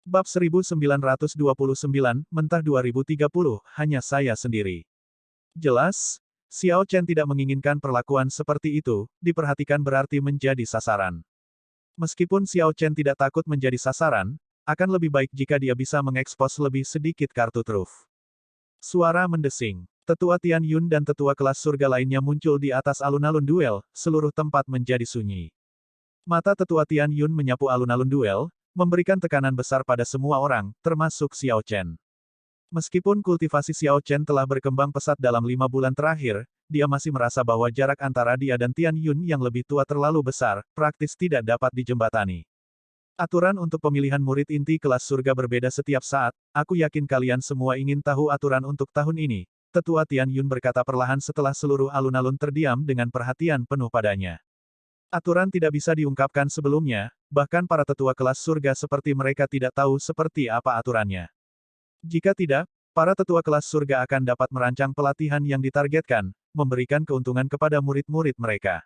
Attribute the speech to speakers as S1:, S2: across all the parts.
S1: Bab 1929, Mentah 2030, hanya saya sendiri. Jelas, Xiao Chen tidak menginginkan perlakuan seperti itu, diperhatikan berarti menjadi sasaran. Meskipun Xiao Chen tidak takut menjadi sasaran, akan lebih baik jika dia bisa mengekspos lebih sedikit kartu truf. Suara mendesing. Tetua Tian Yun dan tetua kelas surga lainnya muncul di atas alun-alun duel, seluruh tempat menjadi sunyi. Mata tetua Tian Yun menyapu alun-alun duel, memberikan tekanan besar pada semua orang, termasuk Xiao Chen. Meskipun kultivasi Xiao Chen telah berkembang pesat dalam 5 bulan terakhir, dia masih merasa bahwa jarak antara dia dan Tian Yun yang lebih tua terlalu besar, praktis tidak dapat dijembatani. Aturan untuk pemilihan murid inti kelas surga berbeda setiap saat, aku yakin kalian semua ingin tahu aturan untuk tahun ini. Tetua Tian Yun berkata perlahan setelah seluruh alun-alun terdiam dengan perhatian penuh padanya. Aturan tidak bisa diungkapkan sebelumnya, bahkan para tetua kelas surga seperti mereka tidak tahu seperti apa aturannya. Jika tidak, para tetua kelas surga akan dapat merancang pelatihan yang ditargetkan, memberikan keuntungan kepada murid-murid mereka.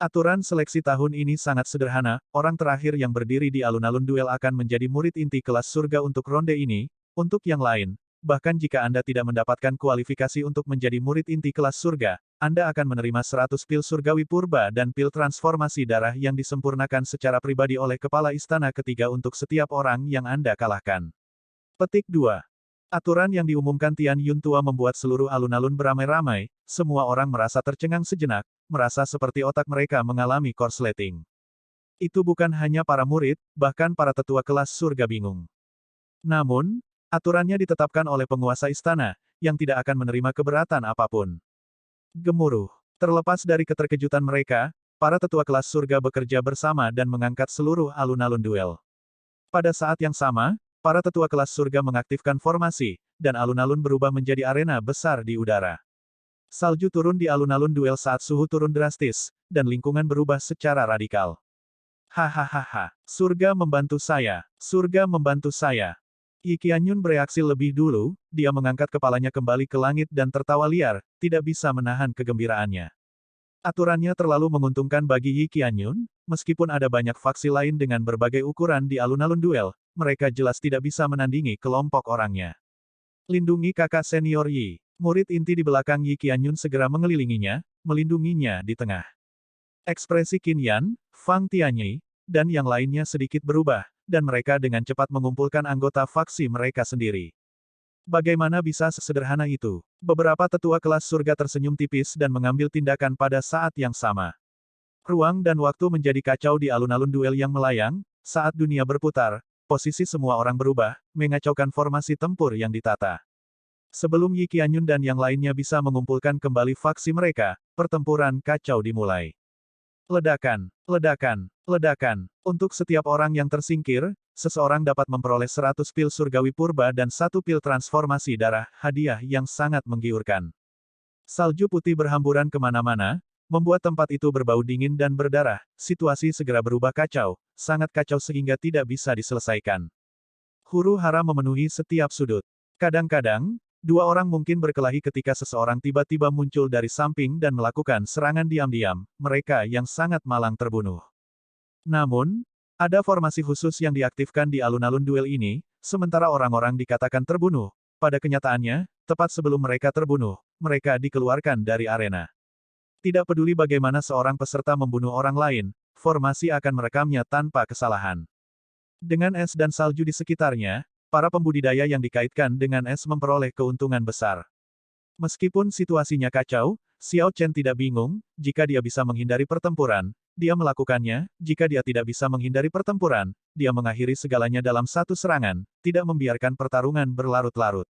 S1: Aturan seleksi tahun ini sangat sederhana, orang terakhir yang berdiri di alun-alun duel akan menjadi murid inti kelas surga untuk ronde ini, untuk yang lain. Bahkan jika Anda tidak mendapatkan kualifikasi untuk menjadi murid inti kelas surga, Anda akan menerima 100 pil surgawi purba dan pil transformasi darah yang disempurnakan secara pribadi oleh kepala istana ketiga untuk setiap orang yang Anda kalahkan. Petik 2. Aturan yang diumumkan Tian Yun tua membuat seluruh alun-alun beramai-ramai, semua orang merasa tercengang sejenak, merasa seperti otak mereka mengalami korsleting. Itu bukan hanya para murid, bahkan para tetua kelas surga bingung. Namun, aturannya ditetapkan oleh penguasa istana, yang tidak akan menerima keberatan apapun. Gemuruh. Terlepas dari keterkejutan mereka, para tetua kelas surga bekerja bersama dan mengangkat seluruh alun-alun duel. Pada saat yang sama, para tetua kelas surga mengaktifkan formasi, dan alun-alun berubah menjadi arena besar di udara. Salju turun di alun-alun duel saat suhu turun drastis, dan lingkungan berubah secara radikal. Hahaha, surga membantu saya, surga membantu saya. Yi Qianyun bereaksi lebih dulu, dia mengangkat kepalanya kembali ke langit dan tertawa liar, tidak bisa menahan kegembiraannya. Aturannya terlalu menguntungkan bagi Yi Qianyun, meskipun ada banyak faksi lain dengan berbagai ukuran di alun-alun duel, mereka jelas tidak bisa menandingi kelompok orangnya. Lindungi kakak senior Yi. Murid inti di belakang Yi Qianyun segera mengelilinginya, melindunginya di tengah. Ekspresi Qin Yan, Fang Tianyi, dan yang lainnya sedikit berubah, dan mereka dengan cepat mengumpulkan anggota faksi mereka sendiri. Bagaimana bisa sesederhana itu? Beberapa tetua kelas surga tersenyum tipis dan mengambil tindakan pada saat yang sama. Ruang dan waktu menjadi kacau di alun-alun duel yang melayang, saat dunia berputar, posisi semua orang berubah, mengacaukan formasi tempur yang ditata. Sebelum Yi Qianyun dan yang lainnya bisa mengumpulkan kembali faksi mereka, pertempuran kacau dimulai. Ledakan, ledakan, ledakan. Untuk setiap orang yang tersingkir, seseorang dapat memperoleh 100 pil surgawi purba dan 1 pil transformasi darah, hadiah yang sangat menggiurkan. Salju putih berhamburan kemana-mana, membuat tempat itu berbau dingin dan berdarah, situasi segera berubah kacau, sangat kacau sehingga tidak bisa diselesaikan. Huru-hara memenuhi setiap sudut. Kadang-kadang, dua orang mungkin berkelahi ketika seseorang tiba-tiba muncul dari samping dan melakukan serangan diam-diam, mereka yang sangat malang terbunuh. Namun, ada formasi khusus yang diaktifkan di alun-alun duel ini, sementara orang-orang dikatakan terbunuh. Pada kenyataannya, tepat sebelum mereka terbunuh, mereka dikeluarkan dari arena. Tidak peduli bagaimana seorang peserta membunuh orang lain, formasi akan merekamnya tanpa kesalahan. Dengan es dan salju di sekitarnya, para pembudidaya yang dikaitkan dengan es memperoleh keuntungan besar. Meskipun situasinya kacau, Xiao Chen tidak bingung, jika dia bisa menghindari pertempuran, dia melakukannya, jika dia tidak bisa menghindari pertempuran, dia mengakhiri segalanya dalam satu serangan, tidak membiarkan pertarungan berlarut-larut.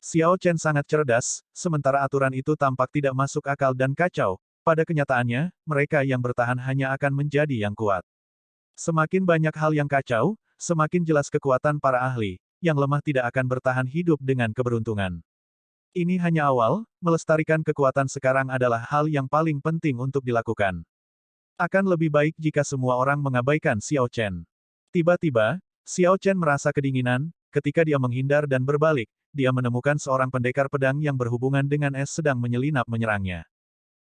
S1: Xiao Chen sangat cerdas, sementara aturan itu tampak tidak masuk akal dan kacau, pada kenyataannya, mereka yang bertahan hanya akan menjadi yang kuat. Semakin banyak hal yang kacau, semakin jelas kekuatan para ahli, yang lemah tidak akan bertahan hidup dengan keberuntungan. Ini hanya awal, melestarikan kekuatan sekarang adalah hal yang paling penting untuk dilakukan. Akan lebih baik jika semua orang mengabaikan Xiao Chen. Tiba-tiba, Xiao Chen merasa kedinginan, ketika dia menghindar dan berbalik, dia menemukan seorang pendekar pedang yang berhubungan dengan es sedang menyelinap menyerangnya.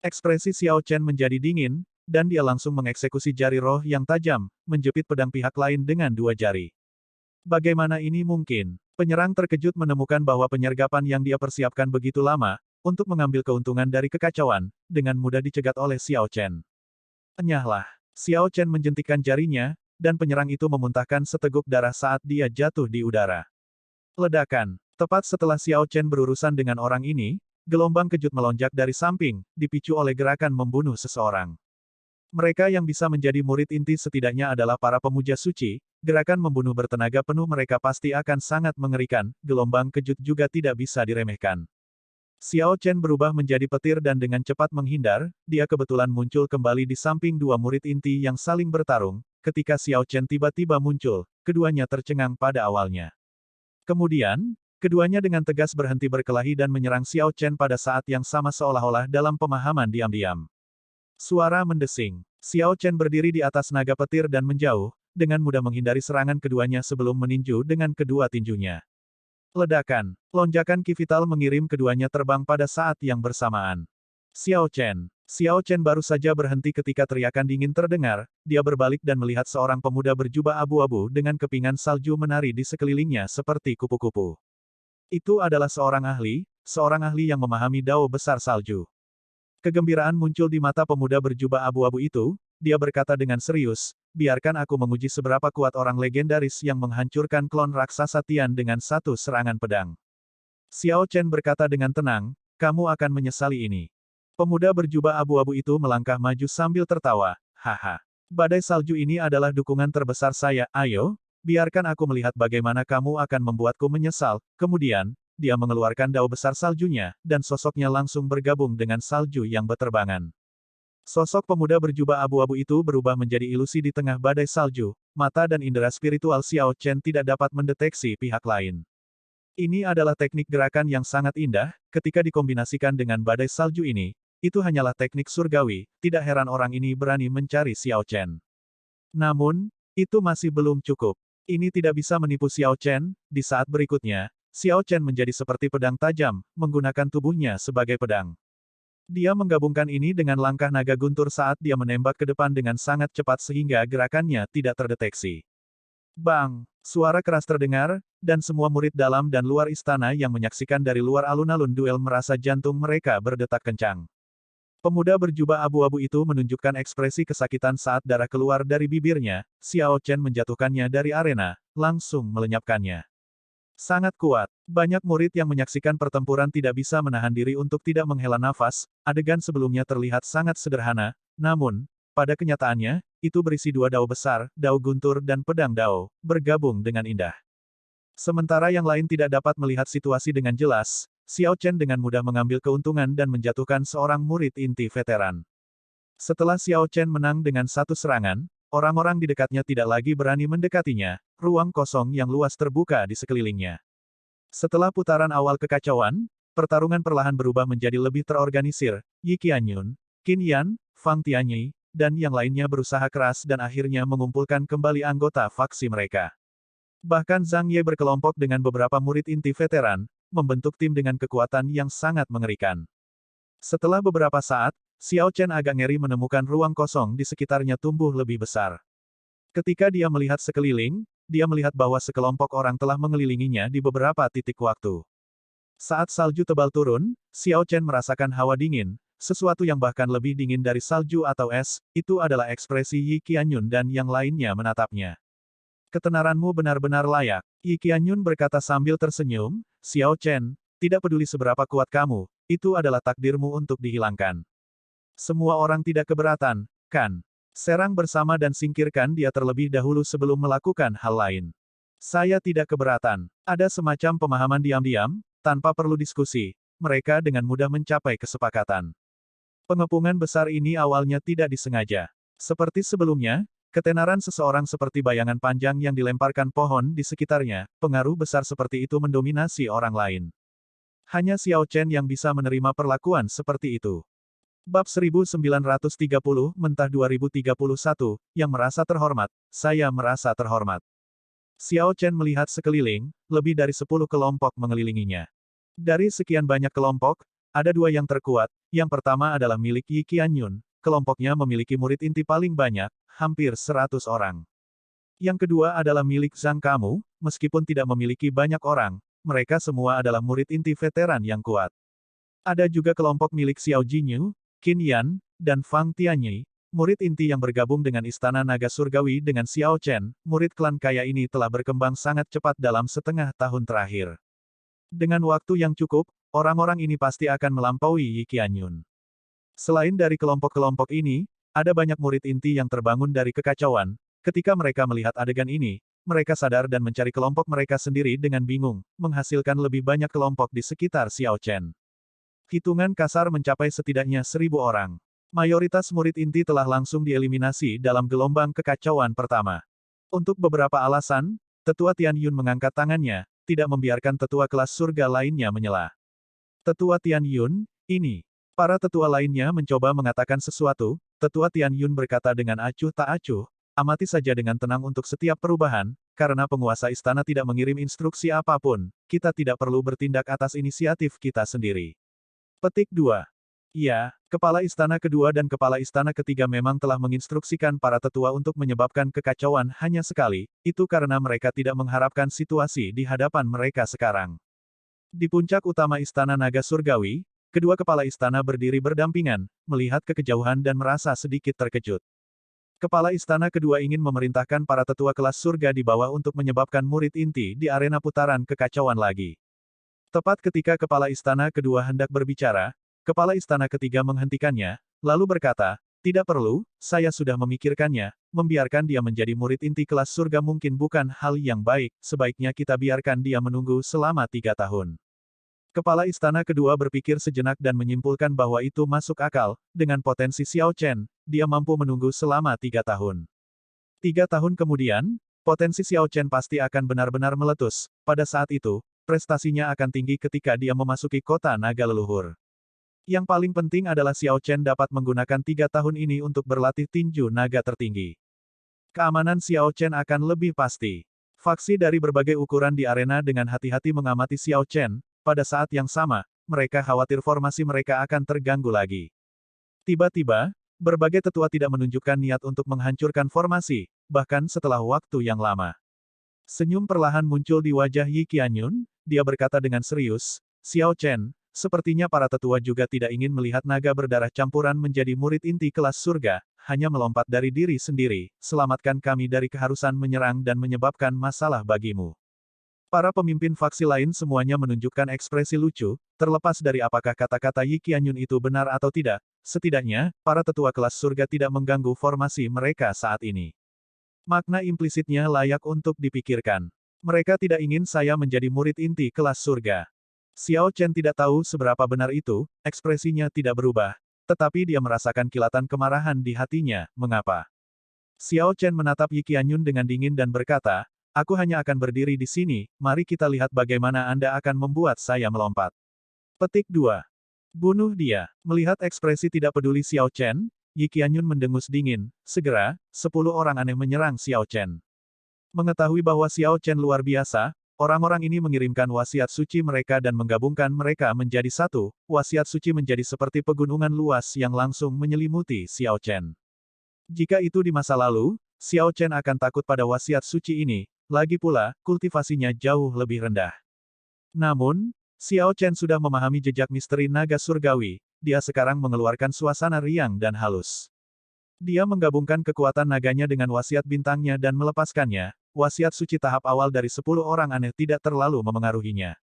S1: Ekspresi Xiao Chen menjadi dingin, dan dia langsung mengeksekusi jari roh yang tajam, menjepit pedang pihak lain dengan 2 jari. Bagaimana ini mungkin? Penyerang terkejut menemukan bahwa penyergapan yang dia persiapkan begitu lama, untuk mengambil keuntungan dari kekacauan, dengan mudah dicegat oleh Xiao Chen. Enyahlah. Xiao Chen menjentikkan jarinya, dan penyerang itu memuntahkan seteguk darah saat dia jatuh di udara. Ledakan. Tepat setelah Xiao Chen berurusan dengan orang ini, gelombang kejut melonjak dari samping, dipicu oleh gerakan membunuh seseorang. Mereka yang bisa menjadi murid inti setidaknya adalah para pemuja suci, gerakan membunuh bertenaga penuh mereka pasti akan sangat mengerikan, gelombang kejut juga tidak bisa diremehkan. Xiao Chen berubah menjadi petir dan dengan cepat menghindar, dia kebetulan muncul kembali di samping dua murid inti yang saling bertarung, ketika Xiao Chen tiba-tiba muncul, keduanya tercengang pada awalnya. Kemudian, keduanya dengan tegas berhenti berkelahi dan menyerang Xiao Chen pada saat yang sama seolah-olah dalam pemahaman diam-diam. Suara mendesing. Xiao Chen berdiri di atas naga petir dan menjauh, dengan mudah menghindari serangan keduanya sebelum meninju dengan kedua tinjunya. Ledakan. Lonjakan ki vital mengirim keduanya terbang pada saat yang bersamaan. Xiao Chen. Xiao Chen baru saja berhenti ketika teriakan dingin terdengar, dia berbalik dan melihat seorang pemuda berjubah abu-abu dengan kepingan salju menari di sekelilingnya seperti kupu-kupu. Itu adalah seorang ahli yang memahami dao besar salju. Kegembiraan muncul di mata pemuda berjubah abu-abu itu, dia berkata dengan serius, biarkan aku menguji seberapa kuat orang legendaris yang menghancurkan klon raksasa Tian dengan satu serangan pedang. Xiao Chen berkata dengan tenang, kamu akan menyesali ini. Pemuda berjubah abu-abu itu melangkah maju sambil tertawa, haha. Badai salju ini adalah dukungan terbesar saya, ayo, biarkan aku melihat bagaimana kamu akan membuatku menyesal. Kemudian, dia mengeluarkan dao besar saljunya, dan sosoknya langsung bergabung dengan salju yang beterbangan. Sosok pemuda berjubah abu-abu itu berubah menjadi ilusi di tengah badai salju, mata dan indera spiritual Xiao Chen tidak dapat mendeteksi pihak lain. Ini adalah teknik gerakan yang sangat indah, ketika dikombinasikan dengan badai salju ini, itu hanyalah teknik surgawi, tidak heran orang ini berani mencari Xiao Chen. Namun, itu masih belum cukup. Ini tidak bisa menipu Xiao Chen, di saat berikutnya, Xiao Chen menjadi seperti pedang tajam, menggunakan tubuhnya sebagai pedang. Dia menggabungkan ini dengan langkah naga guntur saat dia menembak ke depan dengan sangat cepat sehingga gerakannya tidak terdeteksi. Bang! Suara keras terdengar, dan semua murid dalam dan luar istana yang menyaksikan dari luar alun-alun duel merasa jantung mereka berdetak kencang. Pemuda berjubah abu-abu itu menunjukkan ekspresi kesakitan saat darah keluar dari bibirnya, Xiao Chen menjatuhkannya dari arena, langsung melenyapkannya. Sangat kuat. Banyak murid yang menyaksikan pertempuran tidak bisa menahan diri untuk tidak menghela nafas, adegan sebelumnya terlihat sangat sederhana, namun, pada kenyataannya, itu berisi dua dao besar, dao guntur dan pedang dao, bergabung dengan indah. Sementara yang lain tidak dapat melihat situasi dengan jelas, Xiao Chen dengan mudah mengambil keuntungan dan menjatuhkan seorang murid inti veteran. Setelah Xiao Chen menang dengan satu serangan, orang-orang di dekatnya tidak lagi berani mendekatinya, ruang kosong yang luas terbuka di sekelilingnya. Setelah putaran awal kekacauan, pertarungan perlahan berubah menjadi lebih terorganisir, Yi Qianyun, Qin Yan, Fang Tianyi, dan yang lainnya berusaha keras dan akhirnya mengumpulkan kembali anggota faksi mereka. Bahkan Zhang Ye berkelompok dengan beberapa murid inti veteran, membentuk tim dengan kekuatan yang sangat mengerikan. Setelah beberapa saat, Xiao Chen agak ngeri menemukan ruang kosong di sekitarnya tumbuh lebih besar. Ketika dia melihat sekeliling, dia melihat bahwa sekelompok orang telah mengelilinginya di beberapa titik waktu. Saat salju tebal turun, Xiao Chen merasakan hawa dingin, sesuatu yang bahkan lebih dingin dari salju atau es, itu adalah ekspresi Yi Qianyun dan yang lainnya menatapnya. Ketenaranmu benar-benar layak, Yi Qianyun berkata sambil tersenyum, Xiao Chen, tidak peduli seberapa kuat kamu, itu adalah takdirmu untuk dihilangkan. Semua orang tidak keberatan, kan? Serang bersama dan singkirkan dia terlebih dahulu sebelum melakukan hal lain. Saya tidak keberatan. Ada semacam pemahaman diam-diam, tanpa perlu diskusi. Mereka dengan mudah mencapai kesepakatan. Pengepungan besar ini awalnya tidak disengaja. Seperti sebelumnya, ketenaran seseorang seperti bayangan panjang yang dilemparkan pohon di sekitarnya, pengaruh besar seperti itu mendominasi orang lain. Hanya Xiao Chen yang bisa menerima perlakuan seperti itu. Bab 1930, Mentah 2031, yang merasa terhormat, saya merasa terhormat. Xiao Chen melihat sekeliling, lebih dari 10 kelompok mengelilinginya. Dari sekian banyak kelompok, ada dua yang terkuat, yang pertama adalah milik Yi Qianyun, kelompoknya memiliki murid inti paling banyak, hampir 100 orang. Yang kedua adalah milik Zhang Kamu, meskipun tidak memiliki banyak orang, mereka semua adalah murid inti veteran yang kuat. Ada juga kelompok milik Xiao Jinyu, Qin Yan, dan Fang Tianyi, murid inti yang bergabung dengan Istana Naga Surgawi dengan Xiao Chen, murid klan kaya ini telah berkembang sangat cepat dalam setengah tahun terakhir. Dengan waktu yang cukup, orang-orang ini pasti akan melampaui Yi Qianyun. Selain dari kelompok-kelompok ini, ada banyak murid inti yang terbangun dari kekacauan. Ketika mereka melihat adegan ini, mereka sadar dan mencari kelompok mereka sendiri dengan bingung, menghasilkan lebih banyak kelompok di sekitar Xiao Chen. Hitungan kasar mencapai setidaknya 1.000 orang. Mayoritas murid inti telah langsung dieliminasi dalam gelombang kekacauan pertama. Untuk beberapa alasan, Tetua Tian Yun mengangkat tangannya, tidak membiarkan tetua kelas surga lainnya menyela. Tetua Tian Yun, ini. Para tetua lainnya mencoba mengatakan sesuatu, Tetua Tian Yun berkata dengan acuh tak acuh, amati saja dengan tenang untuk setiap perubahan, karena penguasa istana tidak mengirim instruksi apapun, kita tidak perlu bertindak atas inisiatif kita sendiri. Petik 2. Ya, kepala istana kedua dan kepala istana ketiga memang telah menginstruksikan para tetua untuk menyebabkan kekacauan hanya sekali, itu karena mereka tidak mengharapkan situasi di hadapan mereka sekarang. Di puncak utama Istana Naga Surgawi, kedua kepala istana berdiri berdampingan, melihat ke kejauhan dan merasa sedikit terkejut. Kepala istana kedua ingin memerintahkan para tetua kelas surga di bawah untuk menyebabkan murid inti di arena putaran kekacauan lagi. Tepat ketika kepala istana kedua hendak berbicara, kepala istana ketiga menghentikannya, lalu berkata, tidak perlu, saya sudah memikirkannya, membiarkan dia menjadi murid inti kelas surga mungkin bukan hal yang baik, sebaiknya kita biarkan dia menunggu selama 3 tahun. Kepala istana kedua berpikir sejenak dan menyimpulkan bahwa itu masuk akal, dengan potensi Xiao Chen, dia mampu menunggu selama 3 tahun. 3 tahun kemudian, potensi Xiao Chen pasti akan benar-benar meletus, pada saat itu, prestasinya akan tinggi ketika dia memasuki kota naga leluhur. Yang paling penting adalah Xiao Chen dapat menggunakan 3 tahun ini untuk berlatih tinju naga tertinggi. Keamanan Xiao Chen akan lebih pasti. Faksi dari berbagai ukuran di arena dengan hati-hati mengamati Xiao Chen, pada saat yang sama, mereka khawatir formasi mereka akan terganggu lagi. Tiba-tiba, berbagai tetua tidak menunjukkan niat untuk menghancurkan formasi, bahkan setelah waktu yang lama. Senyum perlahan muncul di wajah Yi Qianyun, dia berkata dengan serius, Xiao Chen, sepertinya para tetua juga tidak ingin melihat naga berdarah campuran menjadi murid inti kelas surga, hanya melompat dari diri sendiri, selamatkan kami dari keharusan menyerang dan menyebabkan masalah bagimu. Para pemimpin faksi lain semuanya menunjukkan ekspresi lucu, terlepas dari apakah kata-kata Yi Qianyun itu benar atau tidak, setidaknya, para tetua kelas surga tidak mengganggu formasi mereka saat ini. Makna implisitnya layak untuk dipikirkan. Mereka tidak ingin saya menjadi murid inti kelas surga. Xiao Chen tidak tahu seberapa benar itu, ekspresinya tidak berubah, tetapi dia merasakan kilatan kemarahan di hatinya, mengapa? Xiao Chen menatap Yi Qianyun dengan dingin dan berkata, aku hanya akan berdiri di sini, mari kita lihat bagaimana Anda akan membuat saya melompat. Petik 2. Bunuh dia. Melihat ekspresi tidak peduli Xiao Chen, Yi Qianyun mendengus dingin, segera, 10 orang aneh menyerang Xiao Chen. Mengetahui bahwa Xiao Chen luar biasa, orang-orang ini mengirimkan wasiat suci mereka dan menggabungkan mereka menjadi satu, wasiat suci menjadi seperti pegunungan luas yang langsung menyelimuti Xiao Chen. Jika itu di masa lalu, Xiao Chen akan takut pada wasiat suci ini, lagi pula, kultivasinya jauh lebih rendah. Namun, Xiao Chen sudah memahami jejak misteri naga surgawi, dia sekarang mengeluarkan suasana riang dan halus. Dia menggabungkan kekuatan naganya dengan wasiat bintangnya dan melepaskannya, wasiat suci tahap awal dari 10 orang aneh tidak terlalu memengaruhinya.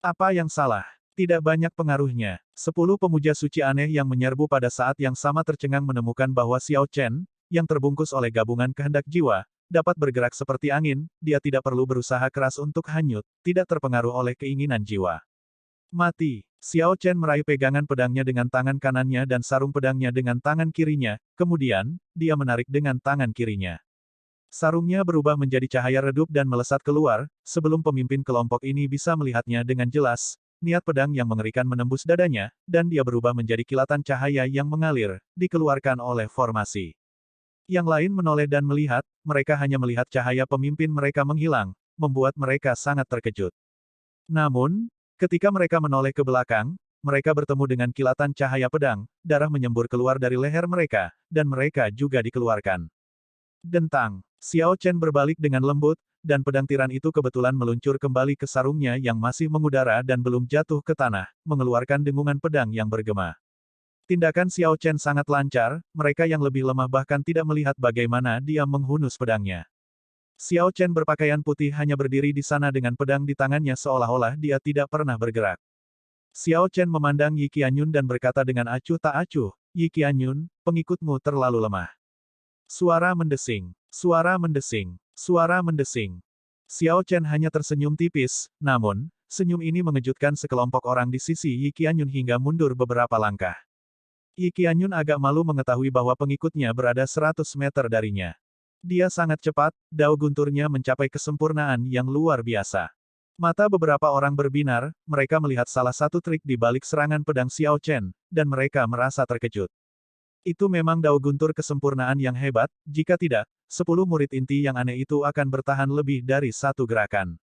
S1: Apa yang salah? Tidak banyak pengaruhnya. 10 pemuja suci aneh yang menyerbu pada saat yang sama tercengang menemukan bahwa Xiao Chen, yang terbungkus oleh gabungan kehendak jiwa, dapat bergerak seperti angin, dia tidak perlu berusaha keras untuk hanyut, tidak terpengaruh oleh keinginan jiwa. Mati. Xiao Chen meraih pegangan pedangnya dengan tangan kanannya dan sarung pedangnya dengan tangan kirinya, kemudian, dia menarik dengan tangan kirinya. Sarungnya berubah menjadi cahaya redup dan melesat keluar, sebelum pemimpin kelompok ini bisa melihatnya dengan jelas, niat pedang yang mengerikan menembus dadanya, dan dia berubah menjadi kilatan cahaya yang mengalir, dikeluarkan oleh formasi. Yang lain menoleh dan melihat, mereka hanya melihat cahaya pemimpin mereka menghilang, membuat mereka sangat terkejut. Namun, ketika mereka menoleh ke belakang, mereka bertemu dengan kilatan cahaya pedang, darah menyembur keluar dari leher mereka, dan mereka juga dikeluarkan. Dentang. Xiao Chen berbalik dengan lembut, dan pedang tiran itu kebetulan meluncur kembali ke sarungnya yang masih mengudara dan belum jatuh ke tanah, mengeluarkan dengungan pedang yang bergema. Tindakan Xiao Chen sangat lancar, mereka yang lebih lemah bahkan tidak melihat bagaimana dia menghunus pedangnya. Xiao Chen berpakaian putih hanya berdiri di sana dengan pedang di tangannya seolah-olah dia tidak pernah bergerak. Xiao Chen memandang Yi Qianyun dan berkata dengan acuh tak acuh, "Yi Qianyun, pengikutmu terlalu lemah." Suara mendesing, suara mendesing, suara mendesing. Xiao Chen hanya tersenyum tipis, namun, senyum ini mengejutkan sekelompok orang di sisi Yi Qianyun hingga mundur beberapa langkah. Yi Qianyun agak malu mengetahui bahwa pengikutnya berada 100 meter darinya. Dia sangat cepat, dao gunturnya mencapai kesempurnaan yang luar biasa. Mata beberapa orang berbinar, mereka melihat salah satu trik di balik serangan pedang Xiao Chen, dan mereka merasa terkejut. Itu memang dao guntur kesempurnaan yang hebat, jika tidak, 10 murid inti yang aneh itu akan bertahan lebih dari satu gerakan.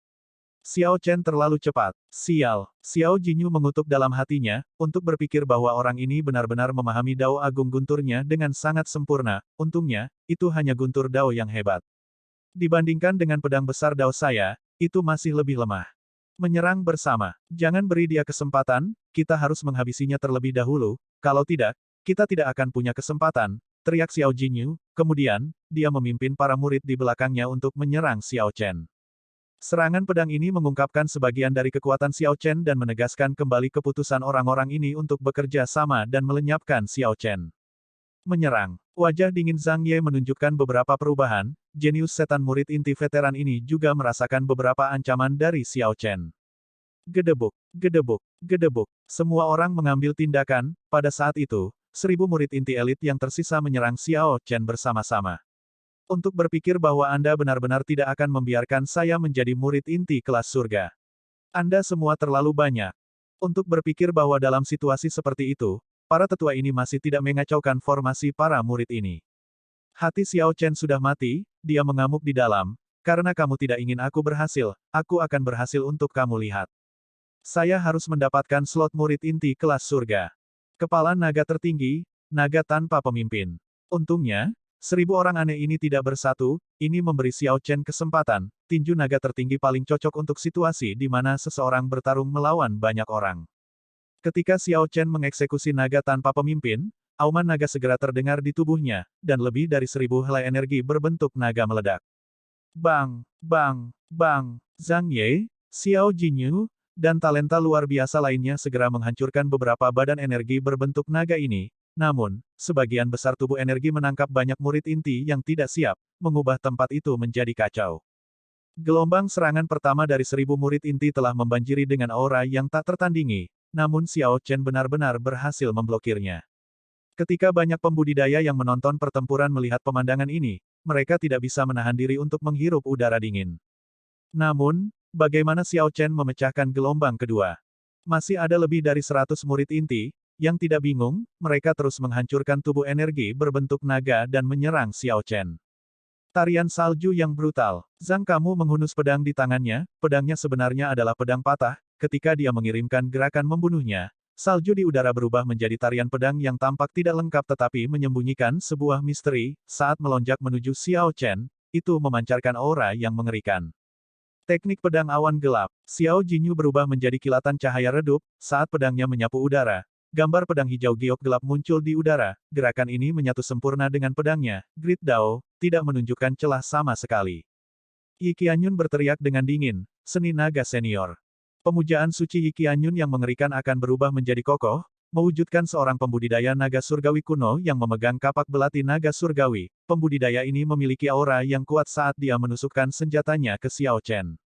S1: Xiao Chen terlalu cepat. Sial. Xiao Jinyu mengutuk dalam hatinya, untuk berpikir bahwa orang ini benar-benar memahami dao agung gunturnya dengan sangat sempurna. Untungnya, itu hanya guntur dao yang hebat. Dibandingkan dengan pedang besar dao saya, itu masih lebih lemah. Menyerang bersama. Jangan beri dia kesempatan, kita harus menghabisinya terlebih dahulu, kalau tidak, kita tidak akan punya kesempatan, teriak Xiao Jinyu, kemudian, dia memimpin para murid di belakangnya untuk menyerang Xiao Chen. Serangan pedang ini mengungkapkan sebagian dari kekuatan Xiao Chen dan menegaskan kembali keputusan orang-orang ini untuk bekerja sama dan melenyapkan Xiao Chen. Menyerang. Wajah dingin Zhang Ye menunjukkan beberapa perubahan, jenius setan murid inti veteran ini juga merasakan beberapa ancaman dari Xiao Chen. Gedebuk, gedebuk, gedebuk. Semua orang mengambil tindakan, pada saat itu, 1000 murid inti elit yang tersisa menyerang Xiao Chen bersama-sama. Untuk berpikir bahwa Anda benar-benar tidak akan membiarkan saya menjadi murid inti kelas surga. Anda semua terlalu banyak. Untuk berpikir bahwa dalam situasi seperti itu, para tetua ini masih tidak mengacaukan formasi para murid ini. Hati Xiao Chen sudah mati, dia mengamuk di dalam, karena kamu tidak ingin aku berhasil, aku akan berhasil untuk kamu lihat. Saya harus mendapatkan slot murid inti kelas surga. Kepala naga tertinggi, naga tanpa pemimpin. Untungnya, 1000 orang aneh ini tidak bersatu, ini memberi Xiao Chen kesempatan, tinju naga tertinggi paling cocok untuk situasi di mana seseorang bertarung melawan banyak orang. Ketika Xiao Chen mengeksekusi naga tanpa pemimpin, auman naga segera terdengar di tubuhnya, dan lebih dari 1000 helai energi berbentuk naga meledak. Bang, bang, bang, Zhang Ye, Xiao Jinyu, dan talenta luar biasa lainnya segera menghancurkan beberapa badan energi berbentuk naga ini, namun, sebagian besar tubuh energi menangkap banyak murid inti yang tidak siap, mengubah tempat itu menjadi kacau. Gelombang serangan pertama dari 1000 murid inti telah membanjiri dengan aura yang tak tertandingi, namun Xiao Chen benar-benar berhasil memblokirnya. Ketika banyak pembudidaya yang menonton pertempuran melihat pemandangan ini, mereka tidak bisa menahan diri untuk menghirup udara dingin. Namun, bagaimana Xiao Chen memecahkan gelombang kedua? Masih ada lebih dari 100 murid inti, yang tidak bingung, mereka terus menghancurkan tubuh energi berbentuk naga dan menyerang Xiao Chen. Tarian salju yang brutal. Zhang Kamu menghunus pedang di tangannya, pedangnya sebenarnya adalah pedang patah, ketika dia mengirimkan gerakan membunuhnya, salju di udara berubah menjadi tarian pedang yang tampak tidak lengkap tetapi menyembunyikan sebuah misteri, saat melonjak menuju Xiao Chen, itu memancarkan aura yang mengerikan. Teknik pedang awan gelap. Xiao Jinyu berubah menjadi kilatan cahaya redup, saat pedangnya menyapu udara. Gambar pedang hijau giok gelap muncul di udara, gerakan ini menyatu sempurna dengan pedangnya, Grid Dao, tidak menunjukkan celah sama sekali. Yi Qianyun berteriak dengan dingin, seni naga senior. Pemujaan suci Yi Qianyun yang mengerikan akan berubah menjadi kokoh, mewujudkan seorang pembudidaya naga surgawi kuno yang memegang kapak belati naga surgawi. Pembudidaya ini memiliki aura yang kuat saat dia menusukkan senjatanya ke Xiao Chen.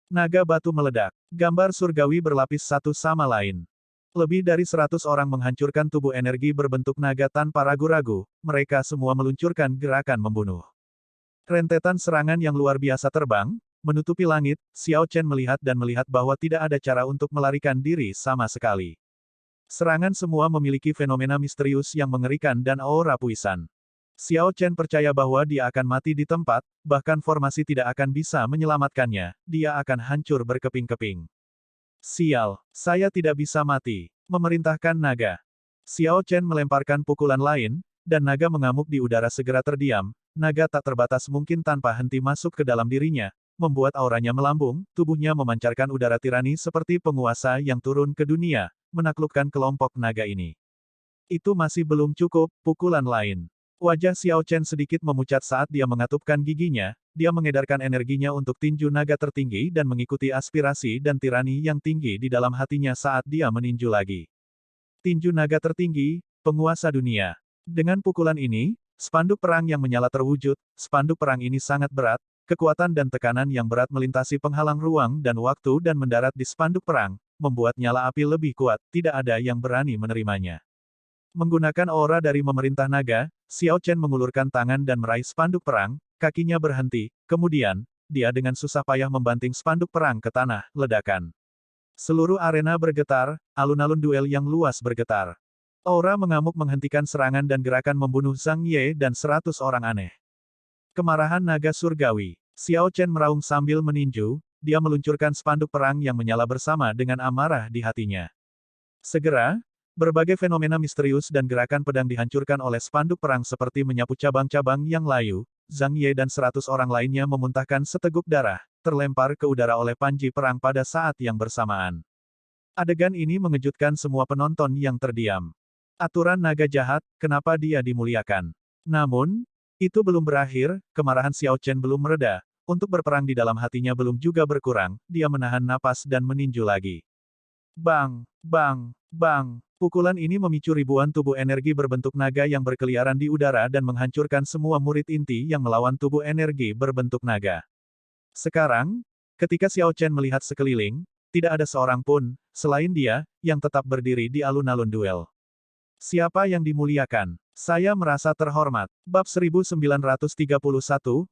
S1: Naga batu meledak. Gambar surgawi berlapis satu sama lain. Lebih dari 100 orang menghancurkan tubuh energi berbentuk naga tanpa ragu-ragu, mereka semua meluncurkan gerakan membunuh. Rentetan serangan yang luar biasa terbang, menutupi langit, Xiao Chen melihat dan melihat bahwa tidak ada cara untuk melarikan diri sama sekali. Serangan semua memiliki fenomena misterius yang mengerikan dan aura puisan. Xiao Chen percaya bahwa dia akan mati di tempat, bahkan formasi tidak akan bisa menyelamatkannya, dia akan hancur berkeping-keping. Sial, saya tidak bisa mati. Memerintahkan naga. Xiao Chen melemparkan pukulan lain, dan naga mengamuk di udara segera terdiam, naga tak terbatas mungkin tanpa henti masuk ke dalam dirinya, membuat auranya melambung, tubuhnya memancarkan udara tirani seperti penguasa yang turun ke dunia, menaklukkan kelompok naga ini. Itu masih belum cukup, pukulan lain. Wajah Xiao Chen sedikit memucat saat dia mengatupkan giginya, dia mengedarkan energinya untuk tinju naga tertinggi dan mengikuti aspirasi dan tirani yang tinggi di dalam hatinya saat dia meninju lagi. Tinju naga tertinggi, penguasa dunia. Dengan pukulan ini, spanduk perang yang menyala terwujud, spanduk perang ini sangat berat, kekuatan dan tekanan yang berat melintasi penghalang ruang dan waktu dan mendarat di spanduk perang, membuat nyala api lebih kuat, tidak ada yang berani menerimanya. Menggunakan aura dari memerintah naga, Xiao Chen mengulurkan tangan dan meraih spanduk perang, kakinya berhenti, kemudian, dia dengan susah payah membanting spanduk perang ke tanah, ledakan. Seluruh arena bergetar, alun-alun duel yang luas bergetar. Aura mengamuk menghentikan serangan dan gerakan membunuh Zhang Ye dan 100 orang aneh. Kemarahan naga surgawi. Xiao Chen meraung sambil meninju, dia meluncurkan spanduk perang yang menyala bersama dengan amarah di hatinya. Segera, berbagai fenomena misterius dan gerakan pedang dihancurkan oleh spanduk perang seperti menyapu cabang-cabang yang layu, Zhang Ye dan 100 orang lainnya memuntahkan seteguk darah, terlempar ke udara oleh panji perang pada saat yang bersamaan. Adegan ini mengejutkan semua penonton yang terdiam. Aturan naga jahat, kenapa dia dimuliakan? Namun, itu belum berakhir, kemarahan Xiao Chen belum mereda, untuk berperang di dalam hatinya belum juga berkurang, dia menahan napas dan meninju lagi. Bang, bang, bang. Pukulan ini memicu ribuan tubuh energi berbentuk naga yang berkeliaran di udara dan menghancurkan semua murid inti yang melawan tubuh energi berbentuk naga. Sekarang, ketika Xiao Chen melihat sekeliling, tidak ada seorang pun, selain dia, yang tetap berdiri di alun-alun duel. Siapa yang dimuliakan? Saya merasa terhormat. Bab 1931,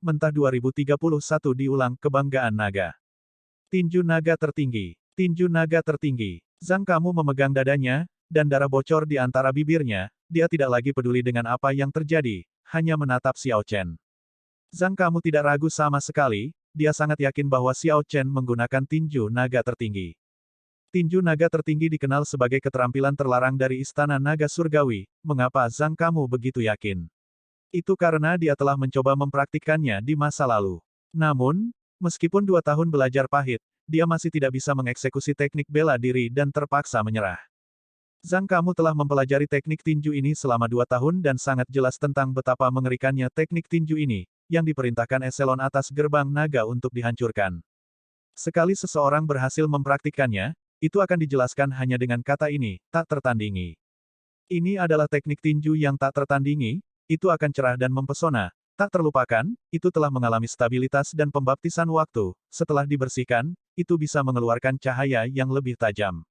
S1: Mentah 2031 diulang kebanggaan naga. Tinju naga tertinggi. Tinju naga tertinggi. Zhang Kamu memegang dadanya, dan darah bocor di antara bibirnya, dia tidak lagi peduli dengan apa yang terjadi, hanya menatap Xiao Chen. Zhang Kamu tidak ragu sama sekali, dia sangat yakin bahwa Xiao Chen menggunakan tinju naga tertinggi. Tinju naga tertinggi dikenal sebagai keterampilan terlarang dari Istana Naga Surgawi. Mengapa Zhang Kamu begitu yakin? Itu karena dia telah mencoba mempraktikkannya di masa lalu. Namun, meskipun 2 tahun belajar pahit, dia masih tidak bisa mengeksekusi teknik bela diri dan terpaksa menyerah. Zhang Kamu telah mempelajari teknik tinju ini selama 2 tahun dan sangat jelas tentang betapa mengerikannya teknik tinju ini, yang diperintahkan eselon atas gerbang naga untuk dihancurkan. Sekali seseorang berhasil mempraktikkannya, itu akan dijelaskan hanya dengan kata ini, tak tertandingi. Ini adalah teknik tinju yang tak tertandingi, itu akan cerah dan mempesona, tak terlupakan, itu telah mengalami stabilitas dan pembaptisan waktu, setelah dibersihkan, itu bisa mengeluarkan cahaya yang lebih tajam.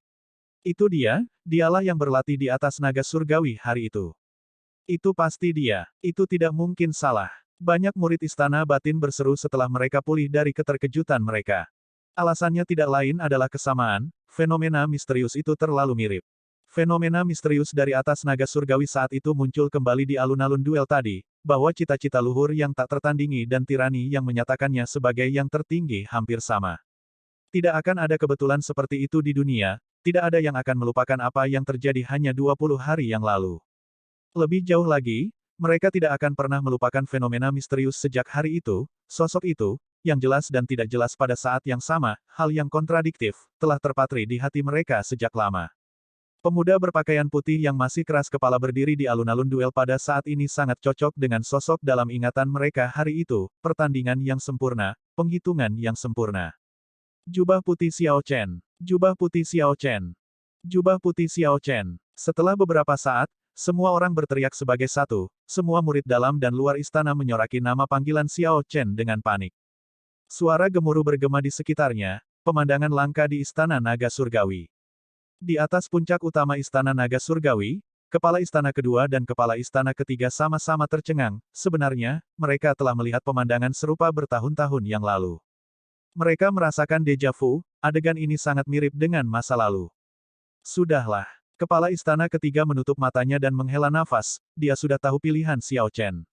S1: Itu dia, dialah yang berlatih di atas naga surgawi hari itu. Itu pasti dia, itu tidak mungkin salah. Banyak murid istana batin berseru setelah mereka pulih dari keterkejutan mereka. Alasannya tidak lain adalah kesamaan, fenomena misterius itu terlalu mirip. Fenomena misterius dari atas naga surgawi saat itu muncul kembali di alun-alun duel tadi, bahwa cita-cita luhur yang tak tertandingi dan tirani yang menyatakannya sebagai yang tertinggi hampir sama. Tidak akan ada kebetulan seperti itu di dunia, tidak ada yang akan melupakan apa yang terjadi hanya 20 hari yang lalu. Lebih jauh lagi, mereka tidak akan pernah melupakan fenomena misterius sejak hari itu, sosok itu, yang jelas dan tidak jelas pada saat yang sama, hal yang kontradiktif, telah terpatri di hati mereka sejak lama. Pemuda berpakaian putih yang masih keras kepala berdiri di alun-alun duel pada saat ini sangat cocok dengan sosok dalam ingatan mereka hari itu, pertandingan yang sempurna, penghitungan yang sempurna. Jubah putih Xiao Chen. Jubah putih Xiao Chen. Jubah putih Xiao Chen. Setelah beberapa saat, semua orang berteriak sebagai satu, semua murid dalam dan luar istana menyoraki nama panggilan Xiao Chen dengan panik. Suara gemuruh bergema di sekitarnya, pemandangan langka di Istana Naga Surgawi. Di atas puncak utama Istana Naga Surgawi, kepala istana kedua dan kepala istana ketiga sama-sama tercengang, sebenarnya, mereka telah melihat pemandangan serupa bertahun-tahun yang lalu. Mereka merasakan deja vu, adegan ini sangat mirip dengan masa lalu. Sudahlah. Kepala istana ketiga menutup matanya dan menghela nafas, dia sudah tahu pilihan Xiao Chen.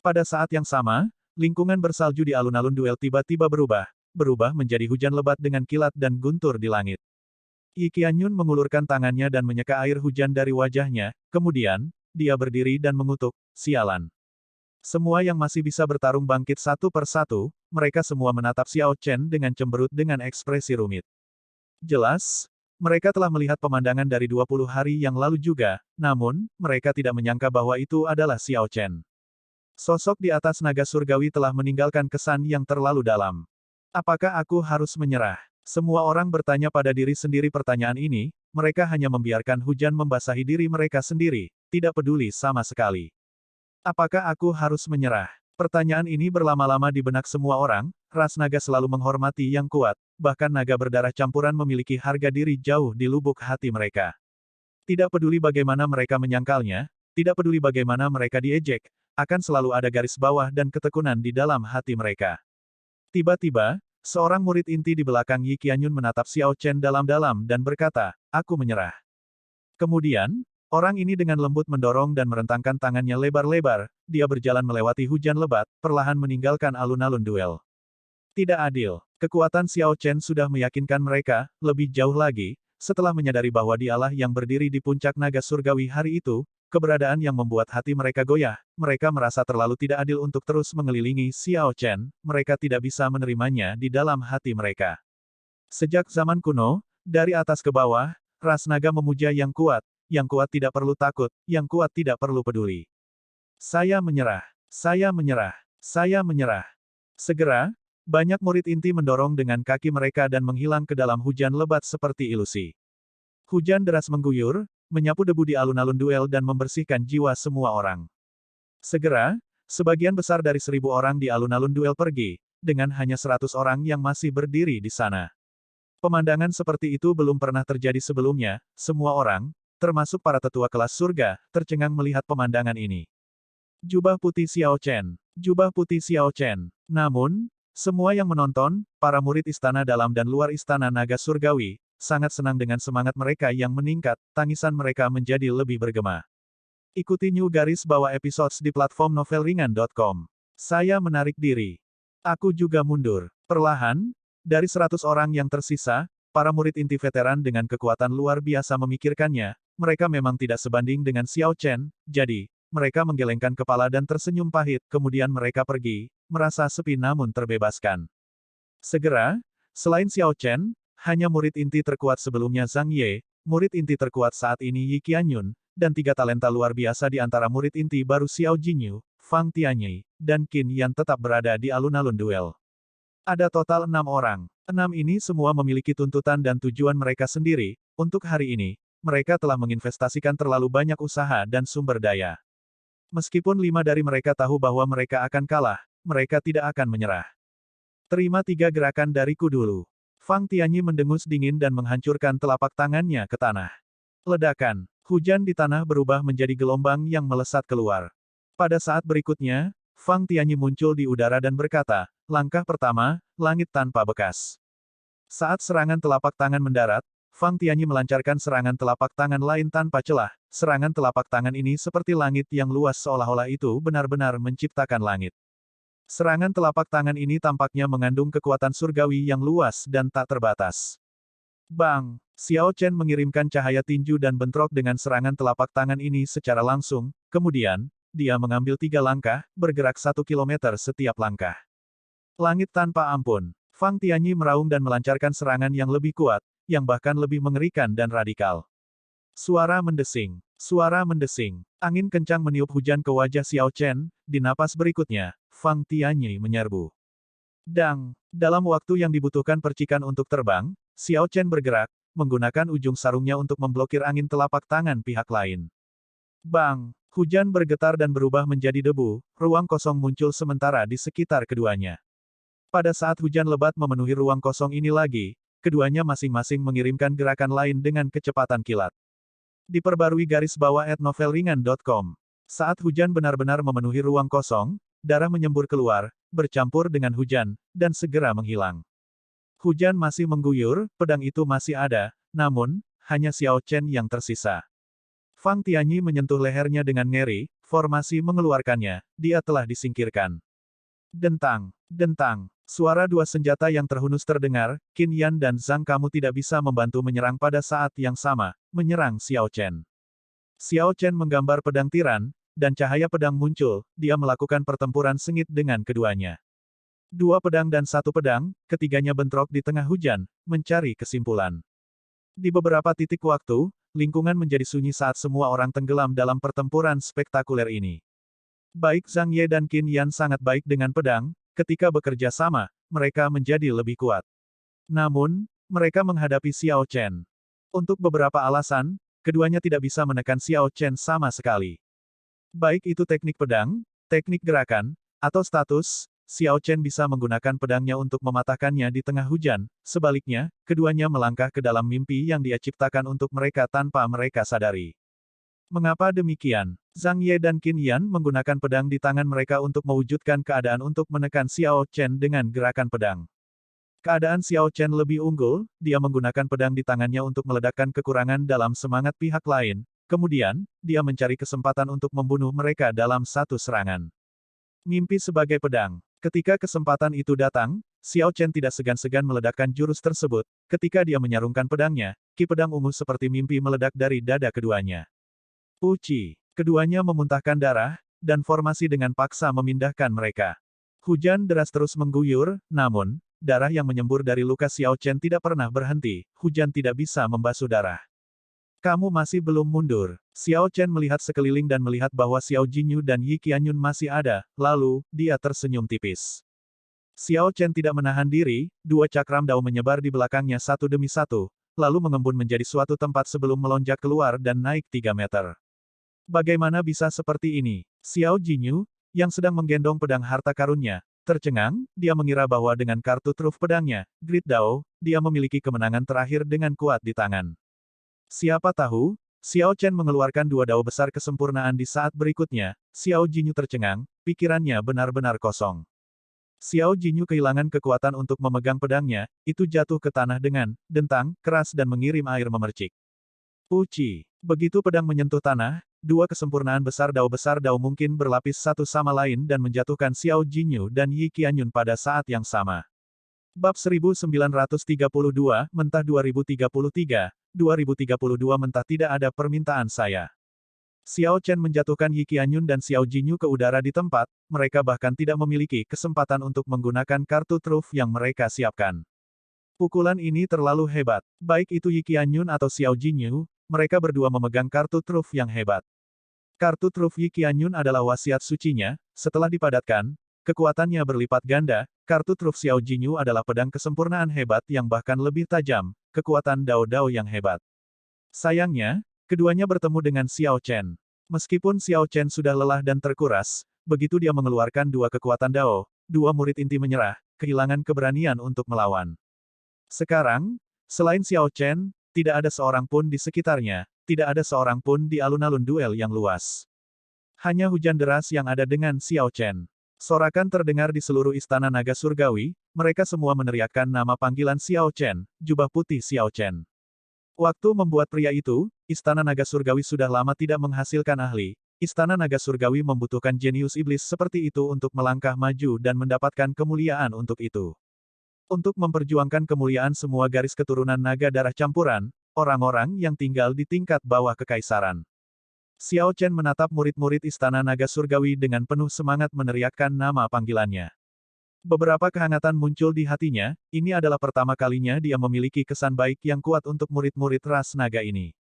S1: Pada saat yang sama, lingkungan bersalju di alun-alun duel tiba-tiba berubah menjadi hujan lebat dengan kilat dan guntur di langit. Yi Qianyun mengulurkan tangannya dan menyeka air hujan dari wajahnya, kemudian, dia berdiri dan mengutuk, sialan. Semua yang masih bisa bertarung bangkit satu per satu, mereka semua menatap Xiao Chen dengan cemberut dengan ekspresi rumit. Jelas, mereka telah melihat pemandangan dari 20 hari yang lalu juga, namun, mereka tidak menyangka bahwa itu adalah Xiao Chen. Sosok di atas naga surgawi telah meninggalkan kesan yang terlalu dalam. Apakah aku harus menyerah? Semua orang bertanya pada diri sendiri pertanyaan ini, mereka hanya membiarkan hujan membasahi diri mereka sendiri, tidak peduli sama sekali. Apakah aku harus menyerah? Pertanyaan ini berlama-lama di benak semua orang, ras naga selalu menghormati yang kuat, bahkan naga berdarah campuran memiliki harga diri jauh di lubuk hati mereka. Tidak peduli bagaimana mereka menyangkalnya, tidak peduli bagaimana mereka diejek, akan selalu ada garis bawah dan ketekunan di dalam hati mereka. Tiba-tiba, seorang murid inti di belakang Yi Qianyun menatap Xiao Chen dalam-dalam dan berkata, "Aku menyerah." Kemudian, orang ini dengan lembut mendorong dan merentangkan tangannya lebar-lebar, dia berjalan melewati hujan lebat, perlahan meninggalkan alun-alun duel. Tidak adil. Kekuatan Xiao Chen sudah meyakinkan mereka, lebih jauh lagi, setelah menyadari bahwa dialah yang berdiri di puncak naga surgawi hari itu, keberadaan yang membuat hati mereka goyah, mereka merasa terlalu tidak adil untuk terus mengelilingi Xiao Chen, mereka tidak bisa menerimanya di dalam hati mereka. Sejak zaman kuno, dari atas ke bawah, ras naga memuja yang kuat tidak perlu takut, yang kuat tidak perlu peduli. Saya menyerah. Saya menyerah. Saya menyerah. Segera, banyak murid inti mendorong dengan kaki mereka dan menghilang ke dalam hujan lebat seperti ilusi. Hujan deras mengguyur, menyapu debu di alun-alun duel dan membersihkan jiwa semua orang. Segera, sebagian besar dari 1.000 orang di alun-alun duel pergi, dengan hanya 100 orang yang masih berdiri di sana. Pemandangan seperti itu belum pernah terjadi sebelumnya, semua orang, termasuk para tetua kelas surga, tercengang melihat pemandangan ini. Jubah putih Xiao Chen. Jubah putih Xiao Chen. Namun, semua yang menonton, para murid istana dalam dan luar istana naga surgawi, sangat senang dengan semangat mereka yang meningkat, tangisan mereka menjadi lebih bergema. Ikuti New Garis Bawah episodes di platform novelringan.com. Saya menarik diri. Aku juga mundur. Perlahan, dari 100 orang yang tersisa, para murid inti veteran dengan kekuatan luar biasa memikirkannya, mereka memang tidak sebanding dengan Xiao Chen, jadi, mereka menggelengkan kepala dan tersenyum pahit, kemudian mereka pergi, merasa sepi namun terbebaskan. Segera, selain Xiao Chen, hanya murid inti terkuat sebelumnya Zhang Ye, murid inti terkuat saat ini Yi Qianyun, dan 3 talenta luar biasa di antara murid inti baru Xiao Jinyu, Fang Tianyi, dan Qin Yan tetap berada di alun-alun duel. Ada total 6 orang. 6 ini semua memiliki tuntutan dan tujuan mereka sendiri, untuk hari ini, mereka telah menginvestasikan terlalu banyak usaha dan sumber daya. Meskipun 5 dari mereka tahu bahwa mereka akan kalah, mereka tidak akan menyerah. Terima 3 gerakan dariku dulu. Fang Tianyi mendengus dingin dan menghancurkan telapak tangannya ke tanah. Ledakan. Hujan di tanah berubah menjadi gelombang yang melesat keluar. Pada saat berikutnya, Fang Tianyi muncul di udara dan berkata, "Langkah pertama, langit tanpa bekas." Saat serangan telapak tangan mendarat, Fang Tianyi melancarkan serangan telapak tangan lain tanpa celah. Serangan telapak tangan ini seperti langit yang luas seolah-olah itu benar-benar menciptakan langit. Serangan telapak tangan ini tampaknya mengandung kekuatan surgawi yang luas dan tak terbatas. Bang! Xiao Chen mengirimkan cahaya tinju dan bentrok dengan serangan telapak tangan ini secara langsung, kemudian, dia mengambil 3 langkah, bergerak 1 kilometer setiap langkah. Langit tanpa ampun. Fang Tianyi meraung dan melancarkan serangan yang lebih kuat, yang bahkan lebih mengerikan dan radikal. Suara mendesing. Suara mendesing. Angin kencang meniup hujan ke wajah Xiao Chen, di napas berikutnya, Fang Tianyi menyerbu. Dang! Dalam waktu yang dibutuhkan percikan untuk terbang, Xiao Chen bergerak, menggunakan ujung sarungnya untuk memblokir angin telapak tangan pihak lain. Bang! Hujan bergetar dan berubah menjadi debu, ruang kosong muncul sementara di sekitar keduanya. Pada saat hujan lebat memenuhi ruang kosong ini lagi, keduanya masing-masing mengirimkan gerakan lain dengan kecepatan kilat. Diperbarui garis bawah @novelringan.com. Saat hujan benar-benar memenuhi ruang kosong, darah menyembur keluar, bercampur dengan hujan, dan segera menghilang. Hujan masih mengguyur, pedang itu masih ada, namun, hanya Xiao Chen yang tersisa. Fang Tianyi menyentuh lehernya dengan ngeri, formasi mengeluarkannya, dia telah disingkirkan. Dentang, dentang, suara 2 senjata yang terhunus terdengar, Qin Yan dan Zhang kamu tidak bisa membantu menyerang pada saat yang sama, menyerang Xiao Chen. Xiao Chen menggambar pedang tiran, dan cahaya pedang muncul, dia melakukan pertempuran sengit dengan keduanya. Dua pedang dan satu pedang, ketiganya bentrok di tengah hujan, mencari kesimpulan. Di beberapa titik waktu, lingkungan menjadi sunyi saat semua orang tenggelam dalam pertempuran spektakuler ini. Baik Zhang Ye dan Qin Yan sangat baik dengan pedang, ketika bekerja sama, mereka menjadi lebih kuat. Namun, mereka menghadapi Xiao Chen. Untuk beberapa alasan, keduanya tidak bisa menekan Xiao Chen sama sekali. Baik itu teknik pedang, teknik gerakan, atau status, Xiao Chen bisa menggunakan pedangnya untuk mematahkannya di tengah hujan, sebaliknya, keduanya melangkah ke dalam mimpi yang dia ciptakan untuk mereka tanpa mereka sadari. Mengapa demikian? Zhang Ye dan Qin Yan menggunakan pedang di tangan mereka untuk mewujudkan keadaan untuk menekan Xiao Chen dengan gerakan pedang. Keadaan Xiao Chen lebih unggul, dia menggunakan pedang di tangannya untuk meledakkan kekurangan dalam semangat pihak lain, kemudian, dia mencari kesempatan untuk membunuh mereka dalam satu serangan. Mimpi sebagai pedang. Ketika kesempatan itu datang, Xiao Chen tidak segan-segan meledakkan jurus tersebut, ketika dia menyarungkan pedangnya, ki pedang ungu seperti mimpi meledak dari dada keduanya. Uci. Keduanya memuntahkan darah, dan formasi dengan paksa memindahkan mereka. Hujan deras terus mengguyur, namun, darah yang menyembur dari luka Xiao Chen tidak pernah berhenti, hujan tidak bisa membasuh darah. Kamu masih belum mundur. Xiao Chen melihat sekeliling dan melihat bahwa Xiao Jinyu dan Yi Qianyun masih ada, lalu, dia tersenyum tipis. Xiao Chen tidak menahan diri, dua cakram dao menyebar di belakangnya satu demi satu, lalu mengembun menjadi suatu tempat sebelum melonjak keluar dan naik 3 meter. Bagaimana bisa seperti ini? Xiao Jinyu, yang sedang menggendong pedang harta karunnya, tercengang, dia mengira bahwa dengan kartu truf pedangnya, Grid Dao, dia memiliki kemenangan terakhir dengan kuat di tangan. Siapa tahu, Xiao Chen mengeluarkan dua dao besar kesempurnaan di saat berikutnya, Xiao Jinyu tercengang, pikirannya benar-benar kosong. Xiao Jinyu kehilangan kekuatan untuk memegang pedangnya, itu jatuh ke tanah dengan dentang keras dan mengirim air memercik. Uci. Begitu pedang menyentuh tanah, dua kesempurnaan besar dao mungkin berlapis satu sama lain dan menjatuhkan Xiao Jinyu dan Yi Qianyun pada saat yang sama. Bab 1932, mentah 2033, 2032 mentah tidak ada permintaan saya. Xiao Chen menjatuhkan Yi Qianyun dan Xiao Jinyu ke udara di tempat, mereka bahkan tidak memiliki kesempatan untuk menggunakan kartu truf yang mereka siapkan. Pukulan ini terlalu hebat. Baik itu Yi Qianyun atau Xiao Jinyu, mereka berdua memegang kartu truf yang hebat. Kartu truf Yi Qianyun adalah wasiat sucinya, setelah dipadatkan, kekuatannya berlipat ganda, kartu truf Xiao Jinyu adalah pedang kesempurnaan hebat yang bahkan lebih tajam, kekuatan dao-dao yang hebat. Sayangnya, keduanya bertemu dengan Xiao Chen. Meskipun Xiao Chen sudah lelah dan terkuras, begitu dia mengeluarkan dua kekuatan dao, dua murid inti menyerah, kehilangan keberanian untuk melawan. Sekarang, selain Xiao Chen, tidak ada seorang pun di sekitarnya, tidak ada seorang pun di alun-alun duel yang luas. Hanya hujan deras yang ada dengan Xiao Chen. Sorakan terdengar di seluruh istana naga surgawi, mereka semua meneriakkan nama panggilan Xiao Chen, jubah putih Xiao Chen. Waktu membuat pria itu, istana naga surgawi sudah lama tidak menghasilkan ahli, istana naga surgawi membutuhkan jenius iblis seperti itu untuk melangkah maju dan mendapatkan kemuliaan untuk itu. Untuk memperjuangkan kemuliaan semua garis keturunan naga darah campuran, orang-orang yang tinggal di tingkat bawah kekaisaran. Xiao Chen menatap murid-murid istana naga surgawi dengan penuh semangat meneriakkan nama panggilannya. Beberapa kehangatan muncul di hatinya, ini adalah pertama kalinya dia memiliki kesan baik yang kuat untuk murid-murid ras naga ini.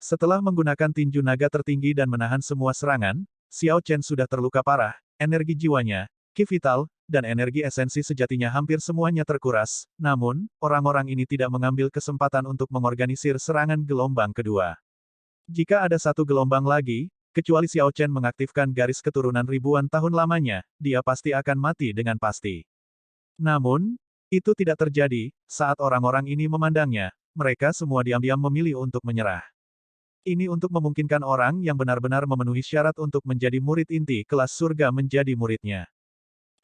S1: Setelah menggunakan tinju naga tertinggi dan menahan semua serangan, Xiao Chen sudah terluka parah, energi jiwanya, ki vital, dan energi esensi sejatinya hampir semuanya terkuras, namun, orang-orang ini tidak mengambil kesempatan untuk mengorganisir serangan gelombang kedua. Jika ada satu gelombang lagi, kecuali Xiao Chen mengaktifkan garis keturunan ribuan tahun lamanya, dia pasti akan mati dengan pasti. Namun, itu tidak terjadi, saat orang-orang ini memandangnya, mereka semua diam-diam memilih untuk menyerah. Ini untuk memungkinkan orang yang benar-benar memenuhi syarat untuk menjadi murid inti kelas surga menjadi muridnya.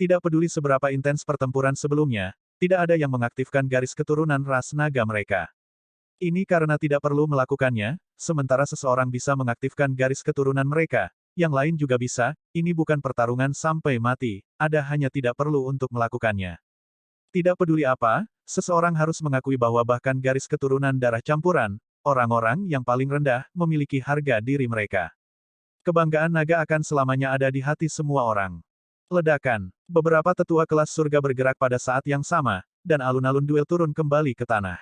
S1: Tidak peduli seberapa intens pertempuran sebelumnya, tidak ada yang mengaktifkan garis keturunan ras naga mereka. Ini karena tidak perlu melakukannya, sementara seseorang bisa mengaktifkan garis keturunan mereka, yang lain juga bisa, ini bukan pertarungan sampai mati, ada hanya tidak perlu untuk melakukannya. Tidak peduli apa, seseorang harus mengakui bahwa bahkan garis keturunan darah campuran, orang-orang yang paling rendah, memiliki harga diri mereka. Kebanggaan naga akan selamanya ada di hati semua orang. Ledakan. Beberapa tetua kelas surga bergerak pada saat yang sama, dan alun-alun duel turun kembali ke tanah.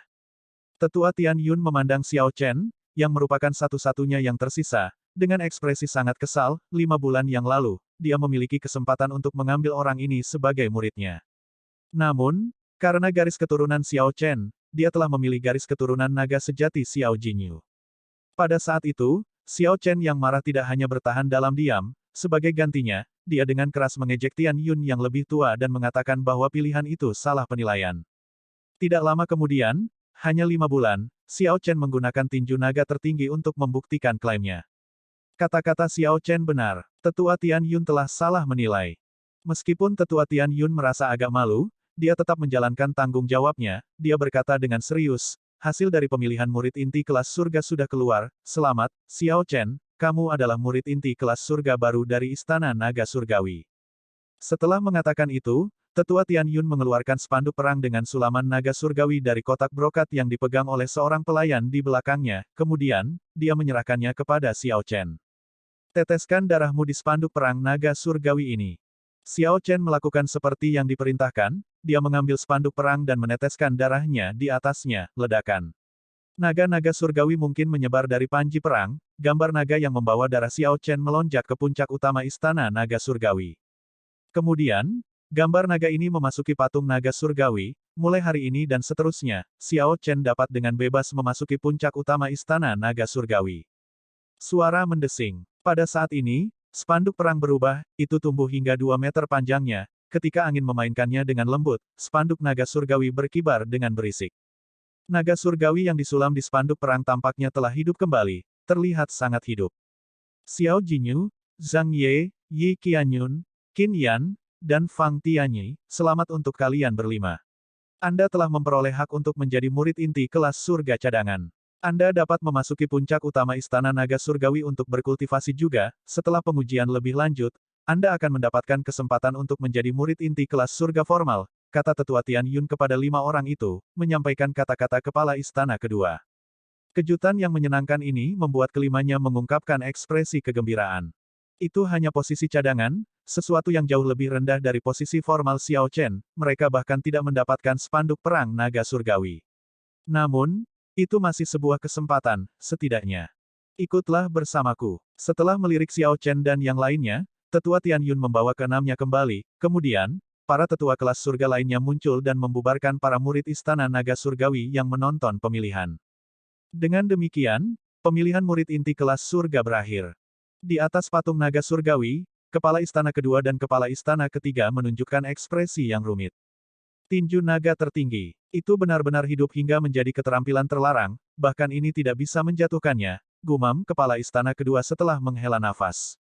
S1: Tetua Tian Yun memandang Xiao Chen, yang merupakan satu-satunya yang tersisa, dengan ekspresi sangat kesal. 5 bulan yang lalu, dia memiliki kesempatan untuk mengambil orang ini sebagai muridnya. Namun, karena garis keturunan Xiao Chen, dia telah memilih garis keturunan naga sejati Xiao Jinyu. Pada saat itu, Xiao Chen yang marah tidak hanya bertahan dalam diam, sebagai gantinya, dia dengan keras mengejek Tian Yun yang lebih tua dan mengatakan bahwa pilihan itu salah penilaian. Tidak lama kemudian, hanya 5 bulan, Xiao Chen menggunakan tinju naga tertinggi untuk membuktikan klaimnya. Kata-kata Xiao Chen benar, Tetua Tian Yun telah salah menilai. Meskipun Tetua Tian Yun merasa agak malu, dia tetap menjalankan tanggung jawabnya. Dia berkata dengan serius, hasil dari pemilihan murid inti kelas surga sudah keluar. Selamat, Xiao Chen, kamu adalah murid inti kelas surga baru dari Istana Naga Surgawi. Setelah mengatakan itu, Tetua Tian Yun mengeluarkan spanduk perang dengan sulaman naga surgawi dari kotak brokat yang dipegang oleh seorang pelayan di belakangnya. Kemudian, dia menyerahkannya kepada Xiao Chen. Teteskan darahmu di spanduk perang naga surgawi ini. Xiao Chen melakukan seperti yang diperintahkan, dia mengambil spanduk perang dan meneteskan darahnya di atasnya. Ledakan. Naga-naga surgawi mungkin menyebar dari panji perang. Gambar naga yang membawa darah Xiao Chen melonjak ke puncak utama Istana Naga Surgawi. Kemudian, gambar naga ini memasuki patung naga surgawi. Mulai hari ini dan seterusnya, Xiao Chen dapat dengan bebas memasuki puncak utama Istana Naga Surgawi. Suara mendesing. Pada saat ini, spanduk perang berubah, itu tumbuh hingga 2 meter panjangnya. Ketika angin memainkannya dengan lembut, spanduk naga surgawi berkibar dengan berisik. Naga surgawi yang disulam di spanduk perang tampaknya telah hidup kembali, terlihat sangat hidup. Xiao Jinyu, Zhang Ye, Yi Qianyun, Qin Yan, dan Fang Tianyi, selamat untuk kalian berlima. Anda telah memperoleh hak untuk menjadi murid inti kelas surga cadangan. Anda dapat memasuki puncak utama Istana Naga Surgawi untuk berkultivasi juga. Setelah pengujian lebih lanjut, Anda akan mendapatkan kesempatan untuk menjadi murid inti kelas surga formal, kata Tetua Tian Yun kepada 5 orang itu, menyampaikan kata-kata kepala istana kedua. Kejutan yang menyenangkan ini membuat kelimanya mengungkapkan ekspresi kegembiraan. Itu hanya posisi cadangan, sesuatu yang jauh lebih rendah dari posisi formal Xiao Chen, mereka bahkan tidak mendapatkan spanduk perang naga surgawi. Namun, itu masih sebuah kesempatan, setidaknya. Ikutlah bersamaku. Setelah melirik Xiao Chen dan yang lainnya, Tetua Tian Yun membawa keenamnya kembali, kemudian, para tetua kelas surga lainnya muncul dan membubarkan para murid Istana Naga Surgawi yang menonton pemilihan. Dengan demikian, pemilihan murid inti kelas surga berakhir. Di atas patung naga surgawi, kepala istana kedua dan kepala istana ketiga menunjukkan ekspresi yang rumit. Tinju naga tertinggi. Itu benar-benar hidup hingga menjadi keterampilan terlarang, bahkan ini tidak bisa menjatuhkannya, gumam kepala istana kedua setelah menghela nafas.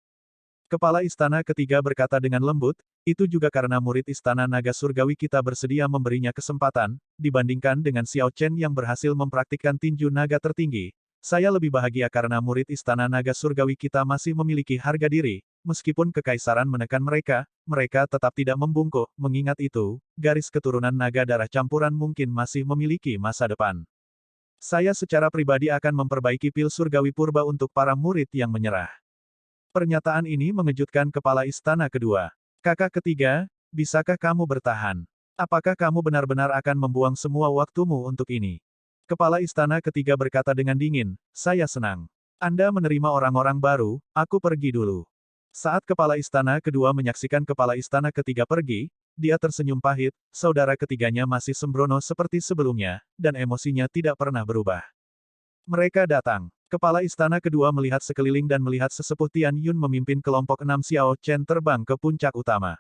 S1: Kepala istana ketiga berkata dengan lembut, itu juga karena murid istana naga surgawi kita bersedia memberinya kesempatan, dibandingkan dengan Xiao Chen yang berhasil mempraktikkan tinju naga tertinggi. Saya lebih bahagia karena murid Istana Naga Surgawi kita masih memiliki harga diri, meskipun kekaisaran menekan mereka, mereka tetap tidak membungkuk. Mengingat itu, garis keturunan naga darah campuran mungkin masih memiliki masa depan. Saya secara pribadi akan memperbaiki pil surgawi purba untuk para murid yang menyerah. Pernyataan ini mengejutkan kepala istana kedua. Kakak ketiga, bisakah kamu bertahan? Apakah kamu benar-benar akan membuang semua waktumu untuk ini? Kepala istana ketiga berkata dengan dingin, saya senang. Anda menerima orang-orang baru, aku pergi dulu. Saat kepala istana kedua menyaksikan kepala istana ketiga pergi, dia tersenyum pahit, saudara ketiganya masih sembrono seperti sebelumnya, dan emosinya tidak pernah berubah. Mereka datang. Kepala istana kedua melihat sekeliling dan melihat sesepuh Tian Yun memimpin kelompok 6 Xiao Chen terbang ke puncak utama.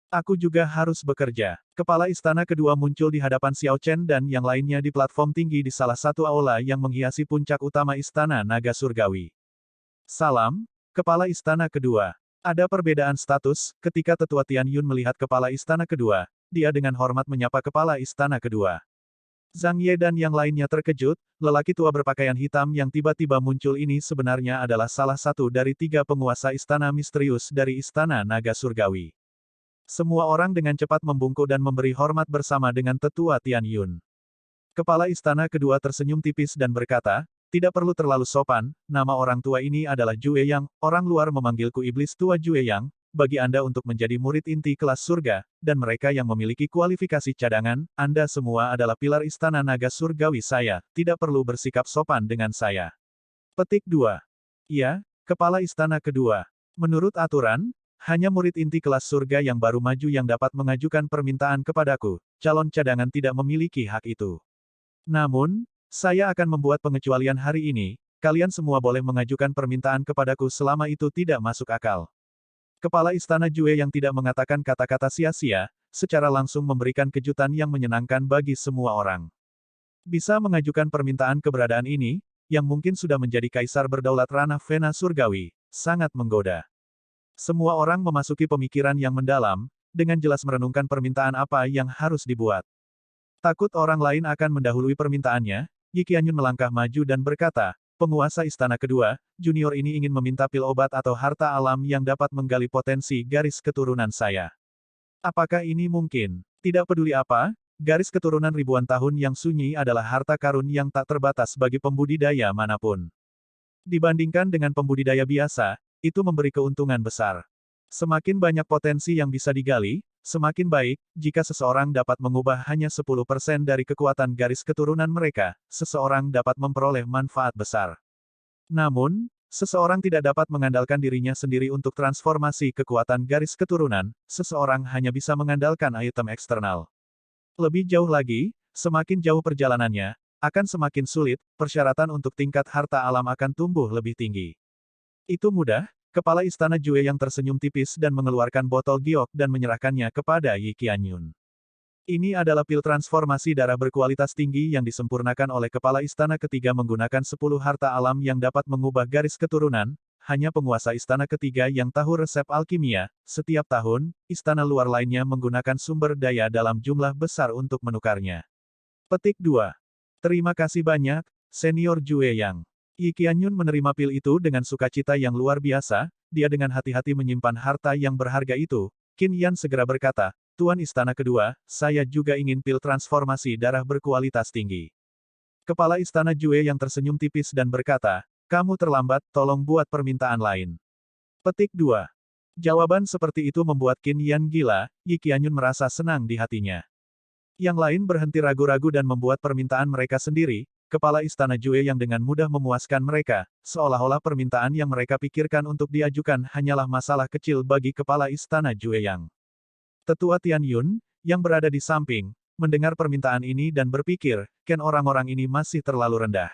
S1: Aku juga harus bekerja. Kepala istana kedua muncul di hadapan Xiao Chen dan yang lainnya di platform tinggi di salah satu aula yang menghiasi puncak utama Istana Naga Surgawi. Salam, kepala istana kedua. Ada perbedaan status, ketika Tetua Tian Yun melihat kepala istana kedua, dia dengan hormat menyapa kepala istana kedua. Zhang Ye dan yang lainnya terkejut, lelaki tua berpakaian hitam yang tiba-tiba muncul ini sebenarnya adalah salah satu dari 3 penguasa istana misterius dari Istana Naga Surgawi. Semua orang dengan cepat membungkuk dan memberi hormat bersama dengan Tetua Tian Yun. Kepala istana kedua tersenyum tipis dan berkata, Tidak perlu terlalu sopan, nama orang tua ini adalah Jue Yang, orang luar memanggilku iblis tua Jue Yang, bagi Anda untuk menjadi murid inti kelas surga, dan mereka yang memiliki kualifikasi cadangan, Anda semua adalah pilar istana naga surgawi saya, tidak perlu bersikap sopan dengan saya. Petik 2. Ya, kepala istana kedua. Menurut aturan, hanya murid inti kelas surga yang baru maju yang dapat mengajukan permintaan kepadaku, calon cadangan tidak memiliki hak itu. Namun, saya akan membuat pengecualian hari ini, kalian semua boleh mengajukan permintaan kepadaku selama itu tidak masuk akal. Kepala istana Jue yang tidak mengatakan kata-kata sia-sia, secara langsung memberikan kejutan yang menyenangkan bagi semua orang. Bisa mengajukan permintaan keberadaan ini, yang mungkin sudah menjadi kaisar berdaulat ranah Vena surgawi, sangat menggoda. Semua orang memasuki pemikiran yang mendalam, dengan jelas merenungkan permintaan apa yang harus dibuat. Takut orang lain akan mendahului permintaannya, Yi Qianyun melangkah maju dan berkata, penguasa istana kedua, junior ini ingin meminta pil obat atau harta alam yang dapat menggali potensi garis keturunan saya. Apakah ini mungkin? Tidak peduli apa, garis keturunan ribuan tahun yang sunyi adalah harta karun yang tak terbatas bagi pembudidaya manapun. Dibandingkan dengan pembudidaya biasa, itu memberi keuntungan besar. Semakin banyak potensi yang bisa digali, semakin baik, jika seseorang dapat mengubah hanya 10% dari kekuatan garis keturunan mereka, seseorang dapat memperoleh manfaat besar. Namun, seseorang tidak dapat mengandalkan dirinya sendiri untuk transformasi kekuatan garis keturunan, seseorang hanya bisa mengandalkan item eksternal. Lebih jauh lagi, semakin jauh perjalanannya, akan semakin sulit, persyaratan untuk tingkat harta alam akan tumbuh lebih tinggi. Itu mudah. Kepala istana Jue yang tersenyum tipis dan mengeluarkan botol giok dan menyerahkannya kepada Yi Qianyun. Ini adalah pil transformasi darah berkualitas tinggi yang disempurnakan oleh kepala istana ketiga menggunakan 10 harta alam yang dapat mengubah garis keturunan, hanya penguasa istana ketiga yang tahu resep alkimia, setiap tahun, istana luar lainnya menggunakan sumber daya dalam jumlah besar untuk menukarnya. Petik 2. Terima kasih banyak, Senior Jue Yang. Yi Qianyun menerima pil itu dengan sukacita yang luar biasa, dia dengan hati-hati menyimpan harta yang berharga itu. Qin Yan segera berkata, Tuan Istana Kedua, saya juga ingin pil transformasi darah berkualitas tinggi. Kepala Istana Jue yang tersenyum tipis dan berkata, kamu terlambat, tolong buat permintaan lain. Petik 2. Jawaban seperti itu membuat Qin Yan gila, Yi Qianyun merasa senang di hatinya. Yang lain berhenti ragu-ragu dan membuat permintaan mereka sendiri. Kepala Istana Jue yang dengan mudah memuaskan mereka, seolah-olah permintaan yang mereka pikirkan untuk diajukan hanyalah masalah kecil bagi Kepala Istana Jue Yang. Tetua Tian Yun, yang berada di samping, mendengar permintaan ini dan berpikir, Ken orang-orang ini masih terlalu rendah.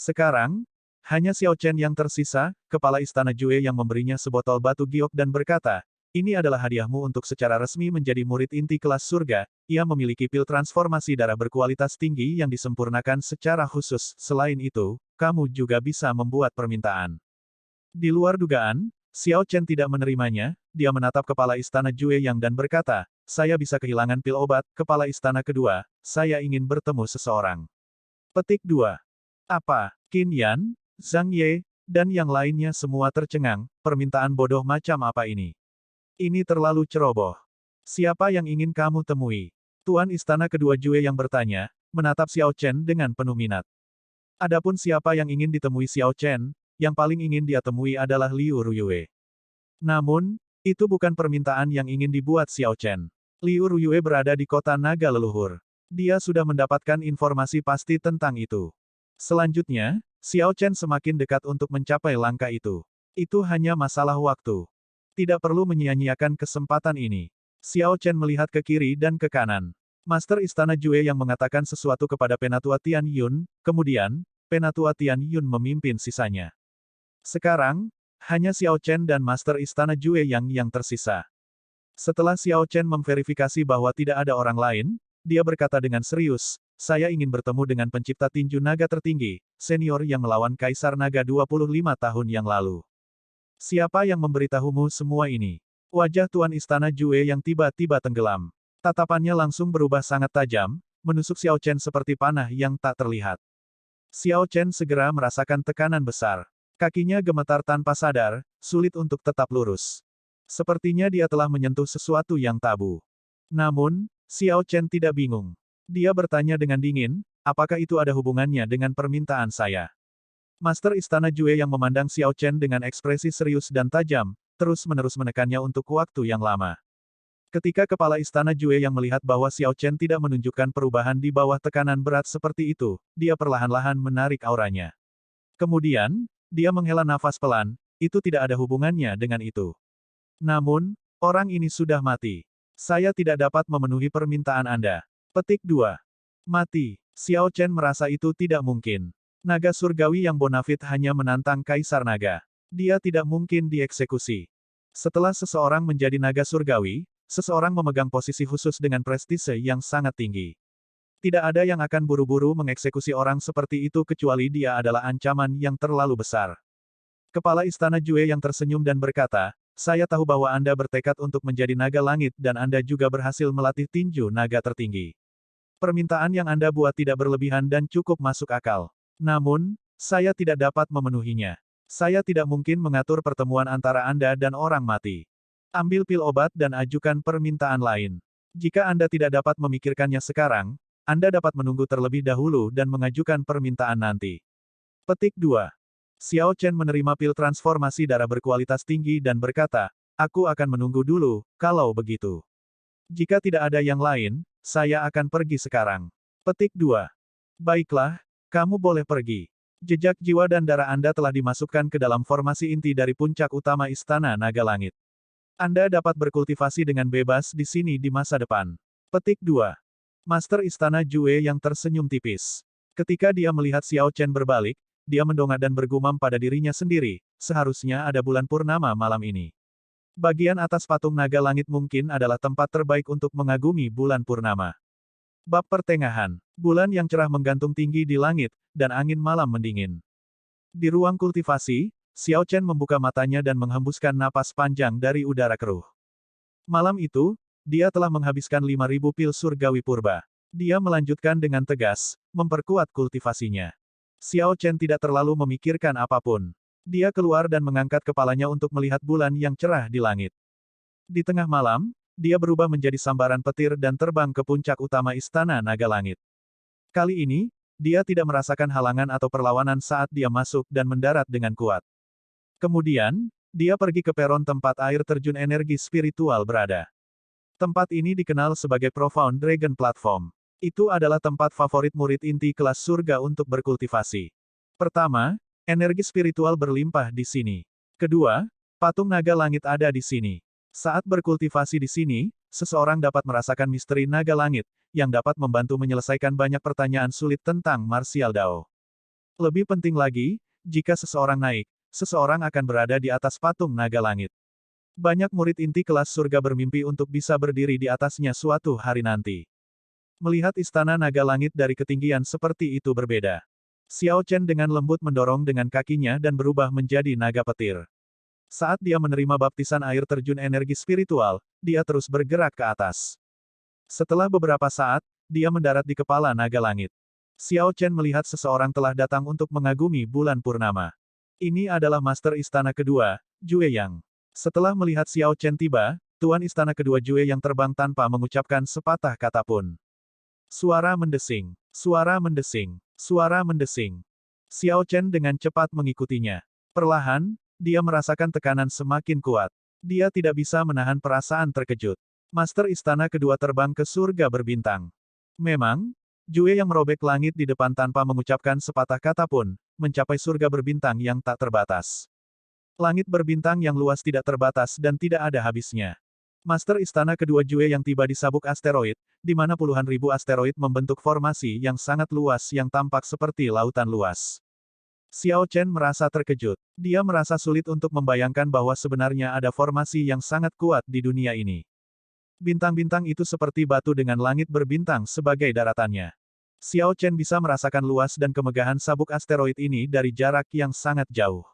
S1: Sekarang, hanya Xiao Chen yang tersisa, Kepala Istana Jue yang memberinya sebotol batu giok dan berkata, ini adalah hadiahmu untuk secara resmi menjadi murid inti kelas surga, ia memiliki pil transformasi darah berkualitas tinggi yang disempurnakan secara khusus, selain itu, kamu juga bisa membuat permintaan. Di luar dugaan, Xiao Chen tidak menerimanya, dia menatap Kepala Istana Jue Yang dan berkata, saya bisa kehilangan pil obat, Kepala Istana kedua, saya ingin bertemu seseorang. Petik 2. Apa? Qin Yan, Zhang Ye, dan yang lainnya semua tercengang, permintaan bodoh macam apa ini? Ini terlalu ceroboh. Siapa yang ingin kamu temui? Tuan Istana Kedua Jue yang bertanya, menatap Xiao Chen dengan penuh minat. Adapun siapa yang ingin ditemui Xiao Chen, yang paling ingin dia temui adalah Liu Ruyue. Namun, itu bukan permintaan yang ingin dibuat Xiao Chen. Liu Ruyue berada di kota naga leluhur. Dia sudah mendapatkan informasi pasti tentang itu. Selanjutnya, Xiao Chen semakin dekat untuk mencapai langkah itu. Itu hanya masalah waktu. Tidak perlu menyia-nyiakan kesempatan ini. Xiao Chen melihat ke kiri dan ke kanan. Master Istana Jue yang mengatakan sesuatu kepada Penatua Tian Yun, kemudian, Penatua Tian Yun memimpin sisanya. Sekarang, hanya Xiao Chen dan Master Istana Jue yang tersisa. Setelah Xiao Chen memverifikasi bahwa tidak ada orang lain, dia berkata dengan serius, saya ingin bertemu dengan pencipta tinju naga tertinggi, senior yang melawan Kaisar Naga 25 tahun yang lalu. Siapa yang memberitahumu semua ini? Wajah Tuan Istana Jue yang tiba-tiba tenggelam. Tatapannya langsung berubah sangat tajam, menusuk Xiao Chen seperti panah yang tak terlihat. Xiao Chen segera merasakan tekanan besar. Kakinya gemetar tanpa sadar, sulit untuk tetap lurus. Sepertinya dia telah menyentuh sesuatu yang tabu. Namun, Xiao Chen tidak bingung. Dia bertanya dengan dingin, apakah itu ada hubungannya dengan permintaan saya? Master Istana Jue yang memandang Xiao Chen dengan ekspresi serius dan tajam, terus-menerus menekannya untuk waktu yang lama. Ketika kepala Istana Jue yang melihat bahwa Xiao Chen tidak menunjukkan perubahan di bawah tekanan berat seperti itu, dia perlahan-lahan menarik auranya. Kemudian, dia menghela nafas pelan, itu tidak ada hubungannya dengan itu. Namun, orang ini sudah mati. Saya tidak dapat memenuhi permintaan Anda. Petik 2. Mati. Xiao Chen merasa itu tidak mungkin. Naga surgawi yang bonafit hanya menantang Kaisar Naga. Dia tidak mungkin dieksekusi. Setelah seseorang menjadi naga surgawi, seseorang memegang posisi khusus dengan prestise yang sangat tinggi. Tidak ada yang akan buru-buru mengeksekusi orang seperti itu kecuali dia adalah ancaman yang terlalu besar. Kepala Istana Jue yang tersenyum dan berkata, saya tahu bahwa Anda bertekad untuk menjadi naga langit dan Anda juga berhasil melatih tinju naga tertinggi. Permintaan yang Anda buat tidak berlebihan dan cukup masuk akal. Namun, saya tidak dapat memenuhinya. Saya tidak mungkin mengatur pertemuan antara Anda dan orang mati. Ambil pil obat dan ajukan permintaan lain. Jika Anda tidak dapat memikirkannya sekarang, Anda dapat menunggu terlebih dahulu dan mengajukan permintaan nanti. Petik 2. Xiao Chen menerima pil transformasi darah berkualitas tinggi dan berkata, aku akan menunggu dulu, kalau begitu. Jika tidak ada yang lain, saya akan pergi sekarang. Petik 2. Baiklah, kamu boleh pergi. Jejak jiwa dan darah Anda telah dimasukkan ke dalam formasi inti dari puncak utama Istana Naga Langit. Anda dapat berkultivasi dengan bebas di sini di masa depan. Petik 2. Master Istana Jue yang tersenyum tipis. Ketika dia melihat Xiao Chen berbalik, dia mendongak dan bergumam pada dirinya sendiri, seharusnya ada bulan purnama malam ini. Bagian atas patung naga langit mungkin adalah tempat terbaik untuk mengagumi bulan purnama. Bab pertengahan. Bulan yang cerah menggantung tinggi di langit, dan angin malam mendingin. Di ruang kultivasi, Xiao Chen membuka matanya dan menghembuskan napas panjang dari udara keruh. Malam itu, dia telah menghabiskan 5.000 pil surgawi purba. Dia melanjutkan dengan tegas, memperkuat kultivasinya. Xiao Chen tidak terlalu memikirkan apapun. Dia keluar dan mengangkat kepalanya untuk melihat bulan yang cerah di langit. Di tengah malam, dia berubah menjadi sambaran petir dan terbang ke puncak utama Istana Naga Langit. Kali ini, dia tidak merasakan halangan atau perlawanan saat dia masuk dan mendarat dengan kuat. Kemudian, dia pergi ke peron tempat air terjun energi spiritual berada. Tempat ini dikenal sebagai Profound Dragon Platform. Itu adalah tempat favorit murid inti kelas surga untuk berkultivasi. Pertama, energi spiritual berlimpah di sini. Kedua, patung naga langit ada di sini. Saat berkultivasi di sini, seseorang dapat merasakan misteri naga langit, yang dapat membantu menyelesaikan banyak pertanyaan sulit tentang martial Dao. Lebih penting lagi, jika seseorang naik, seseorang akan berada di atas patung naga langit. Banyak murid inti kelas surga bermimpi untuk bisa berdiri di atasnya suatu hari nanti. Melihat istana naga langit dari ketinggian seperti itu berbeda. Xiao Chen dengan lembut mendorong dengan kakinya dan berubah menjadi naga petir. Saat dia menerima baptisan air terjun energi spiritual, dia terus bergerak ke atas. Setelah beberapa saat, dia mendarat di kepala naga langit. Xiao Chen melihat seseorang telah datang untuk mengagumi bulan purnama. Ini adalah master istana kedua, Jue Yang. Setelah melihat Xiao Chen tiba, tuan istana kedua Jue Yang terbang tanpa mengucapkan sepatah kata pun. Suara mendesing, suara mendesing, suara mendesing. Xiao Chen dengan cepat mengikutinya. Perlahan, dia merasakan tekanan semakin kuat. Dia tidak bisa menahan perasaan terkejut. Master istana kedua terbang ke surga berbintang. Memang, Jue yang merobek langit di depan tanpa mengucapkan sepatah kata pun, mencapai surga berbintang yang tak terbatas. Langit berbintang yang luas tidak terbatas dan tidak ada habisnya. Master istana kedua Jue yang tiba di sabuk asteroid, di mana puluhan ribu asteroid membentuk formasi yang sangat luas yang tampak seperti lautan luas. Xiao Chen merasa terkejut. Dia merasa sulit untuk membayangkan bahwa sebenarnya ada formasi yang sangat kuat di dunia ini. Bintang-bintang itu seperti batu dengan langit berbintang sebagai daratannya. Xiao Chen bisa merasakan luas dan kemegahan sabuk asteroid ini dari jarak yang sangat jauh.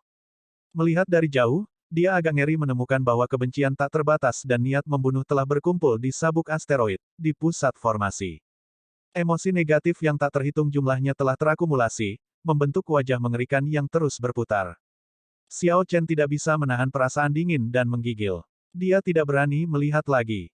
S1: Melihat dari jauh, dia agak ngeri menemukan bahwa kebencian tak terbatas dan niat membunuh telah berkumpul di sabuk asteroid, di pusat formasi. Emosi negatif yang tak terhitung jumlahnya telah terakumulasi, membentuk wajah mengerikan yang terus berputar. Xiao Chen tidak bisa menahan perasaan dingin dan menggigil. Dia tidak berani melihat lagi.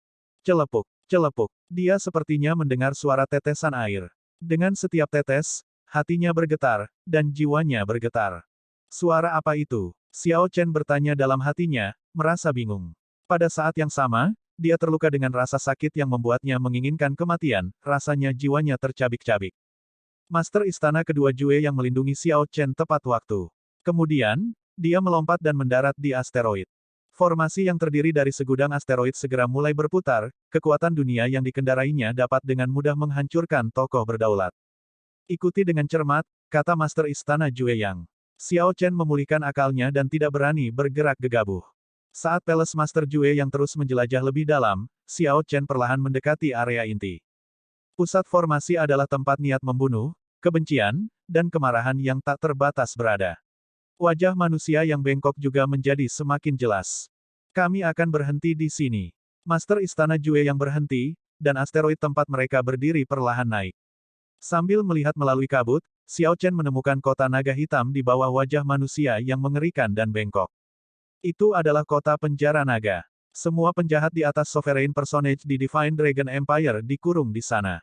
S1: Celepuk, celepuk. Dia sepertinya mendengar suara tetesan air. Dengan setiap tetes, Hatinya bergetar, dan jiwanya bergetar. Suara apa itu? Xiao Chen bertanya dalam hatinya, merasa bingung. Pada saat yang sama, dia terluka dengan rasa sakit yang membuatnya menginginkan kematian, rasanya jiwanya tercabik-cabik. Master Istana Kedua Jue yang melindungi Xiao Chen tepat waktu. Kemudian, dia melompat dan mendarat di asteroid. Formasi yang terdiri dari segudang asteroid segera mulai berputar, kekuatan dunia yang dikendarainya dapat dengan mudah menghancurkan tokoh berdaulat. Ikuti dengan cermat, kata Master Istana Jue Yang. Xiao Chen memulihkan akalnya dan tidak berani bergerak gegabah. Saat Palace Master Jue yang terus menjelajah lebih dalam, Xiao Chen perlahan mendekati area inti. Pusat formasi adalah tempat niat membunuh, kebencian, dan kemarahan yang tak terbatas berada. Wajah manusia yang bengkok juga menjadi semakin jelas. Kami akan berhenti di sini. Master Istana Jue yang berhenti, dan asteroid tempat mereka berdiri perlahan naik. Sambil melihat melalui kabut, Xiao Chen menemukan kota naga hitam di bawah wajah manusia yang mengerikan dan bengkok. Itu adalah kota penjara naga. Semua penjahat di atas Sovereign Personage di Divine Dragon Empire dikurung di sana.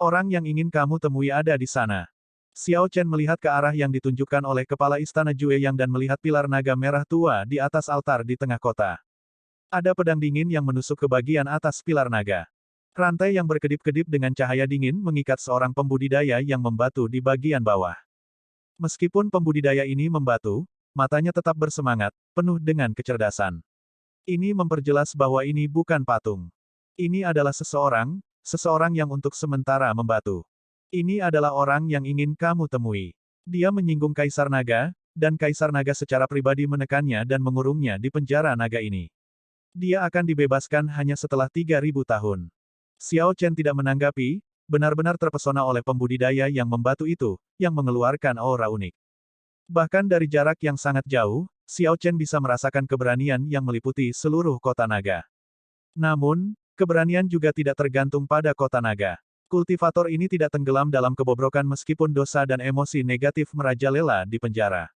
S1: Orang yang ingin kamu temui ada di sana. Xiao Chen melihat ke arah yang ditunjukkan oleh kepala istana Jue Yang dan melihat pilar naga merah tua di atas altar di tengah kota. Ada pedang dingin yang menusuk ke bagian atas pilar naga. Rantai yang berkedip-kedip dengan cahaya dingin mengikat seorang pembudidaya yang membatu di bagian bawah. Meskipun pembudidaya ini membatu, matanya tetap bersemangat, penuh dengan kecerdasan. Ini memperjelas bahwa ini bukan patung. Ini adalah seseorang yang untuk sementara membatu. Ini adalah orang yang ingin kamu temui. Dia menyinggung Kaisar Naga, dan Kaisar Naga secara pribadi menekannya dan mengurungnya di penjara naga ini. Dia akan dibebaskan hanya setelah 3.000 tahun. Xiao Chen tidak menanggapi, benar-benar terpesona oleh pembudidaya yang membatu itu, yang mengeluarkan aura unik. Bahkan dari jarak yang sangat jauh, Xiao Chen bisa merasakan keberanian yang meliputi seluruh kota naga. Namun, keberanian juga tidak tergantung pada kota naga. Kultivator ini tidak tenggelam dalam kebobrokan meskipun dosa dan emosi negatif merajalela di penjara.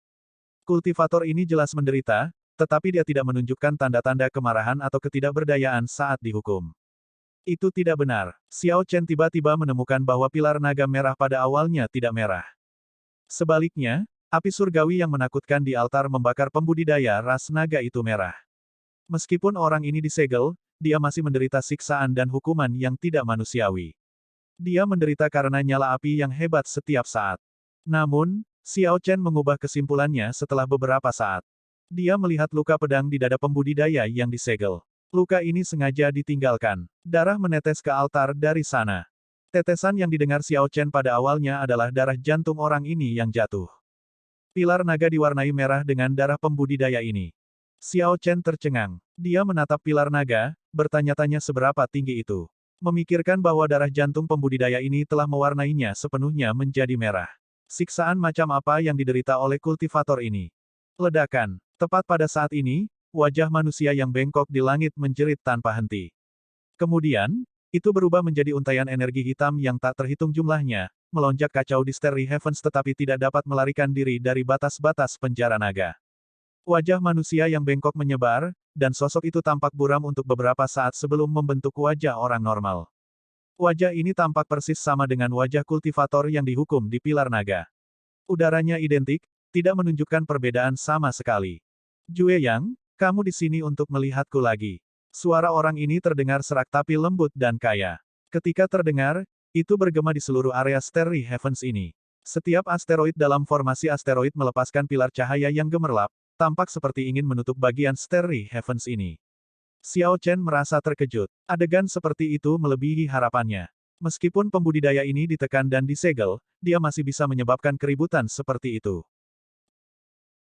S1: Kultivator ini jelas menderita, tetapi dia tidak menunjukkan tanda-tanda kemarahan atau ketidakberdayaan saat dihukum. Itu tidak benar. Xiao Chen tiba-tiba menemukan bahwa pilar naga merah pada awalnya tidak merah. Sebaliknya, api surgawi yang menakutkan di altar membakar pembudidaya ras naga itu merah. Meskipun orang ini disegel, dia masih menderita siksaan dan hukuman yang tidak manusiawi. Dia menderita karena nyala api yang hebat setiap saat. Namun, Xiao Chen mengubah kesimpulannya setelah beberapa saat. Dia melihat luka pedang di dada pembudidaya yang disegel. Luka ini sengaja ditinggalkan. Darah menetes ke altar dari sana. Tetesan yang didengar Xiao Chen pada awalnya adalah darah jantung orang ini yang jatuh. Pilar naga diwarnai merah dengan darah pembudidaya ini. Xiao Chen tercengang. Dia menatap pilar naga, bertanya-tanya seberapa tinggi itu. Memikirkan bahwa darah jantung pembudidaya ini telah mewarnainya sepenuhnya menjadi merah. Siksaan macam apa yang diderita oleh kultivator ini? Ledakan. Tepat pada saat ini, wajah manusia yang bengkok di langit menjerit tanpa henti. Kemudian, itu berubah menjadi untaian energi hitam yang tak terhitung jumlahnya, melonjak kacau di Starry Heavens tetapi tidak dapat melarikan diri dari batas-batas penjara naga. Wajah manusia yang bengkok menyebar, dan sosok itu tampak buram untuk beberapa saat sebelum membentuk wajah orang normal. Wajah ini tampak persis sama dengan wajah kultivator yang dihukum di pilar naga. Udaranya identik, tidak menunjukkan perbedaan sama sekali. Jue Yang, kamu di sini untuk melihatku lagi. Suara orang ini terdengar serak tapi lembut dan kaya. Ketika terdengar, itu bergema di seluruh area Starry Heavens ini. Setiap asteroid dalam formasi asteroid melepaskan pilar cahaya yang gemerlap, tampak seperti ingin menutup bagian Starry Heavens ini. Xiao Chen merasa terkejut. Adegan seperti itu melebihi harapannya. Meskipun pembudidaya ini ditekan dan disegel, dia masih bisa menyebabkan keributan seperti itu.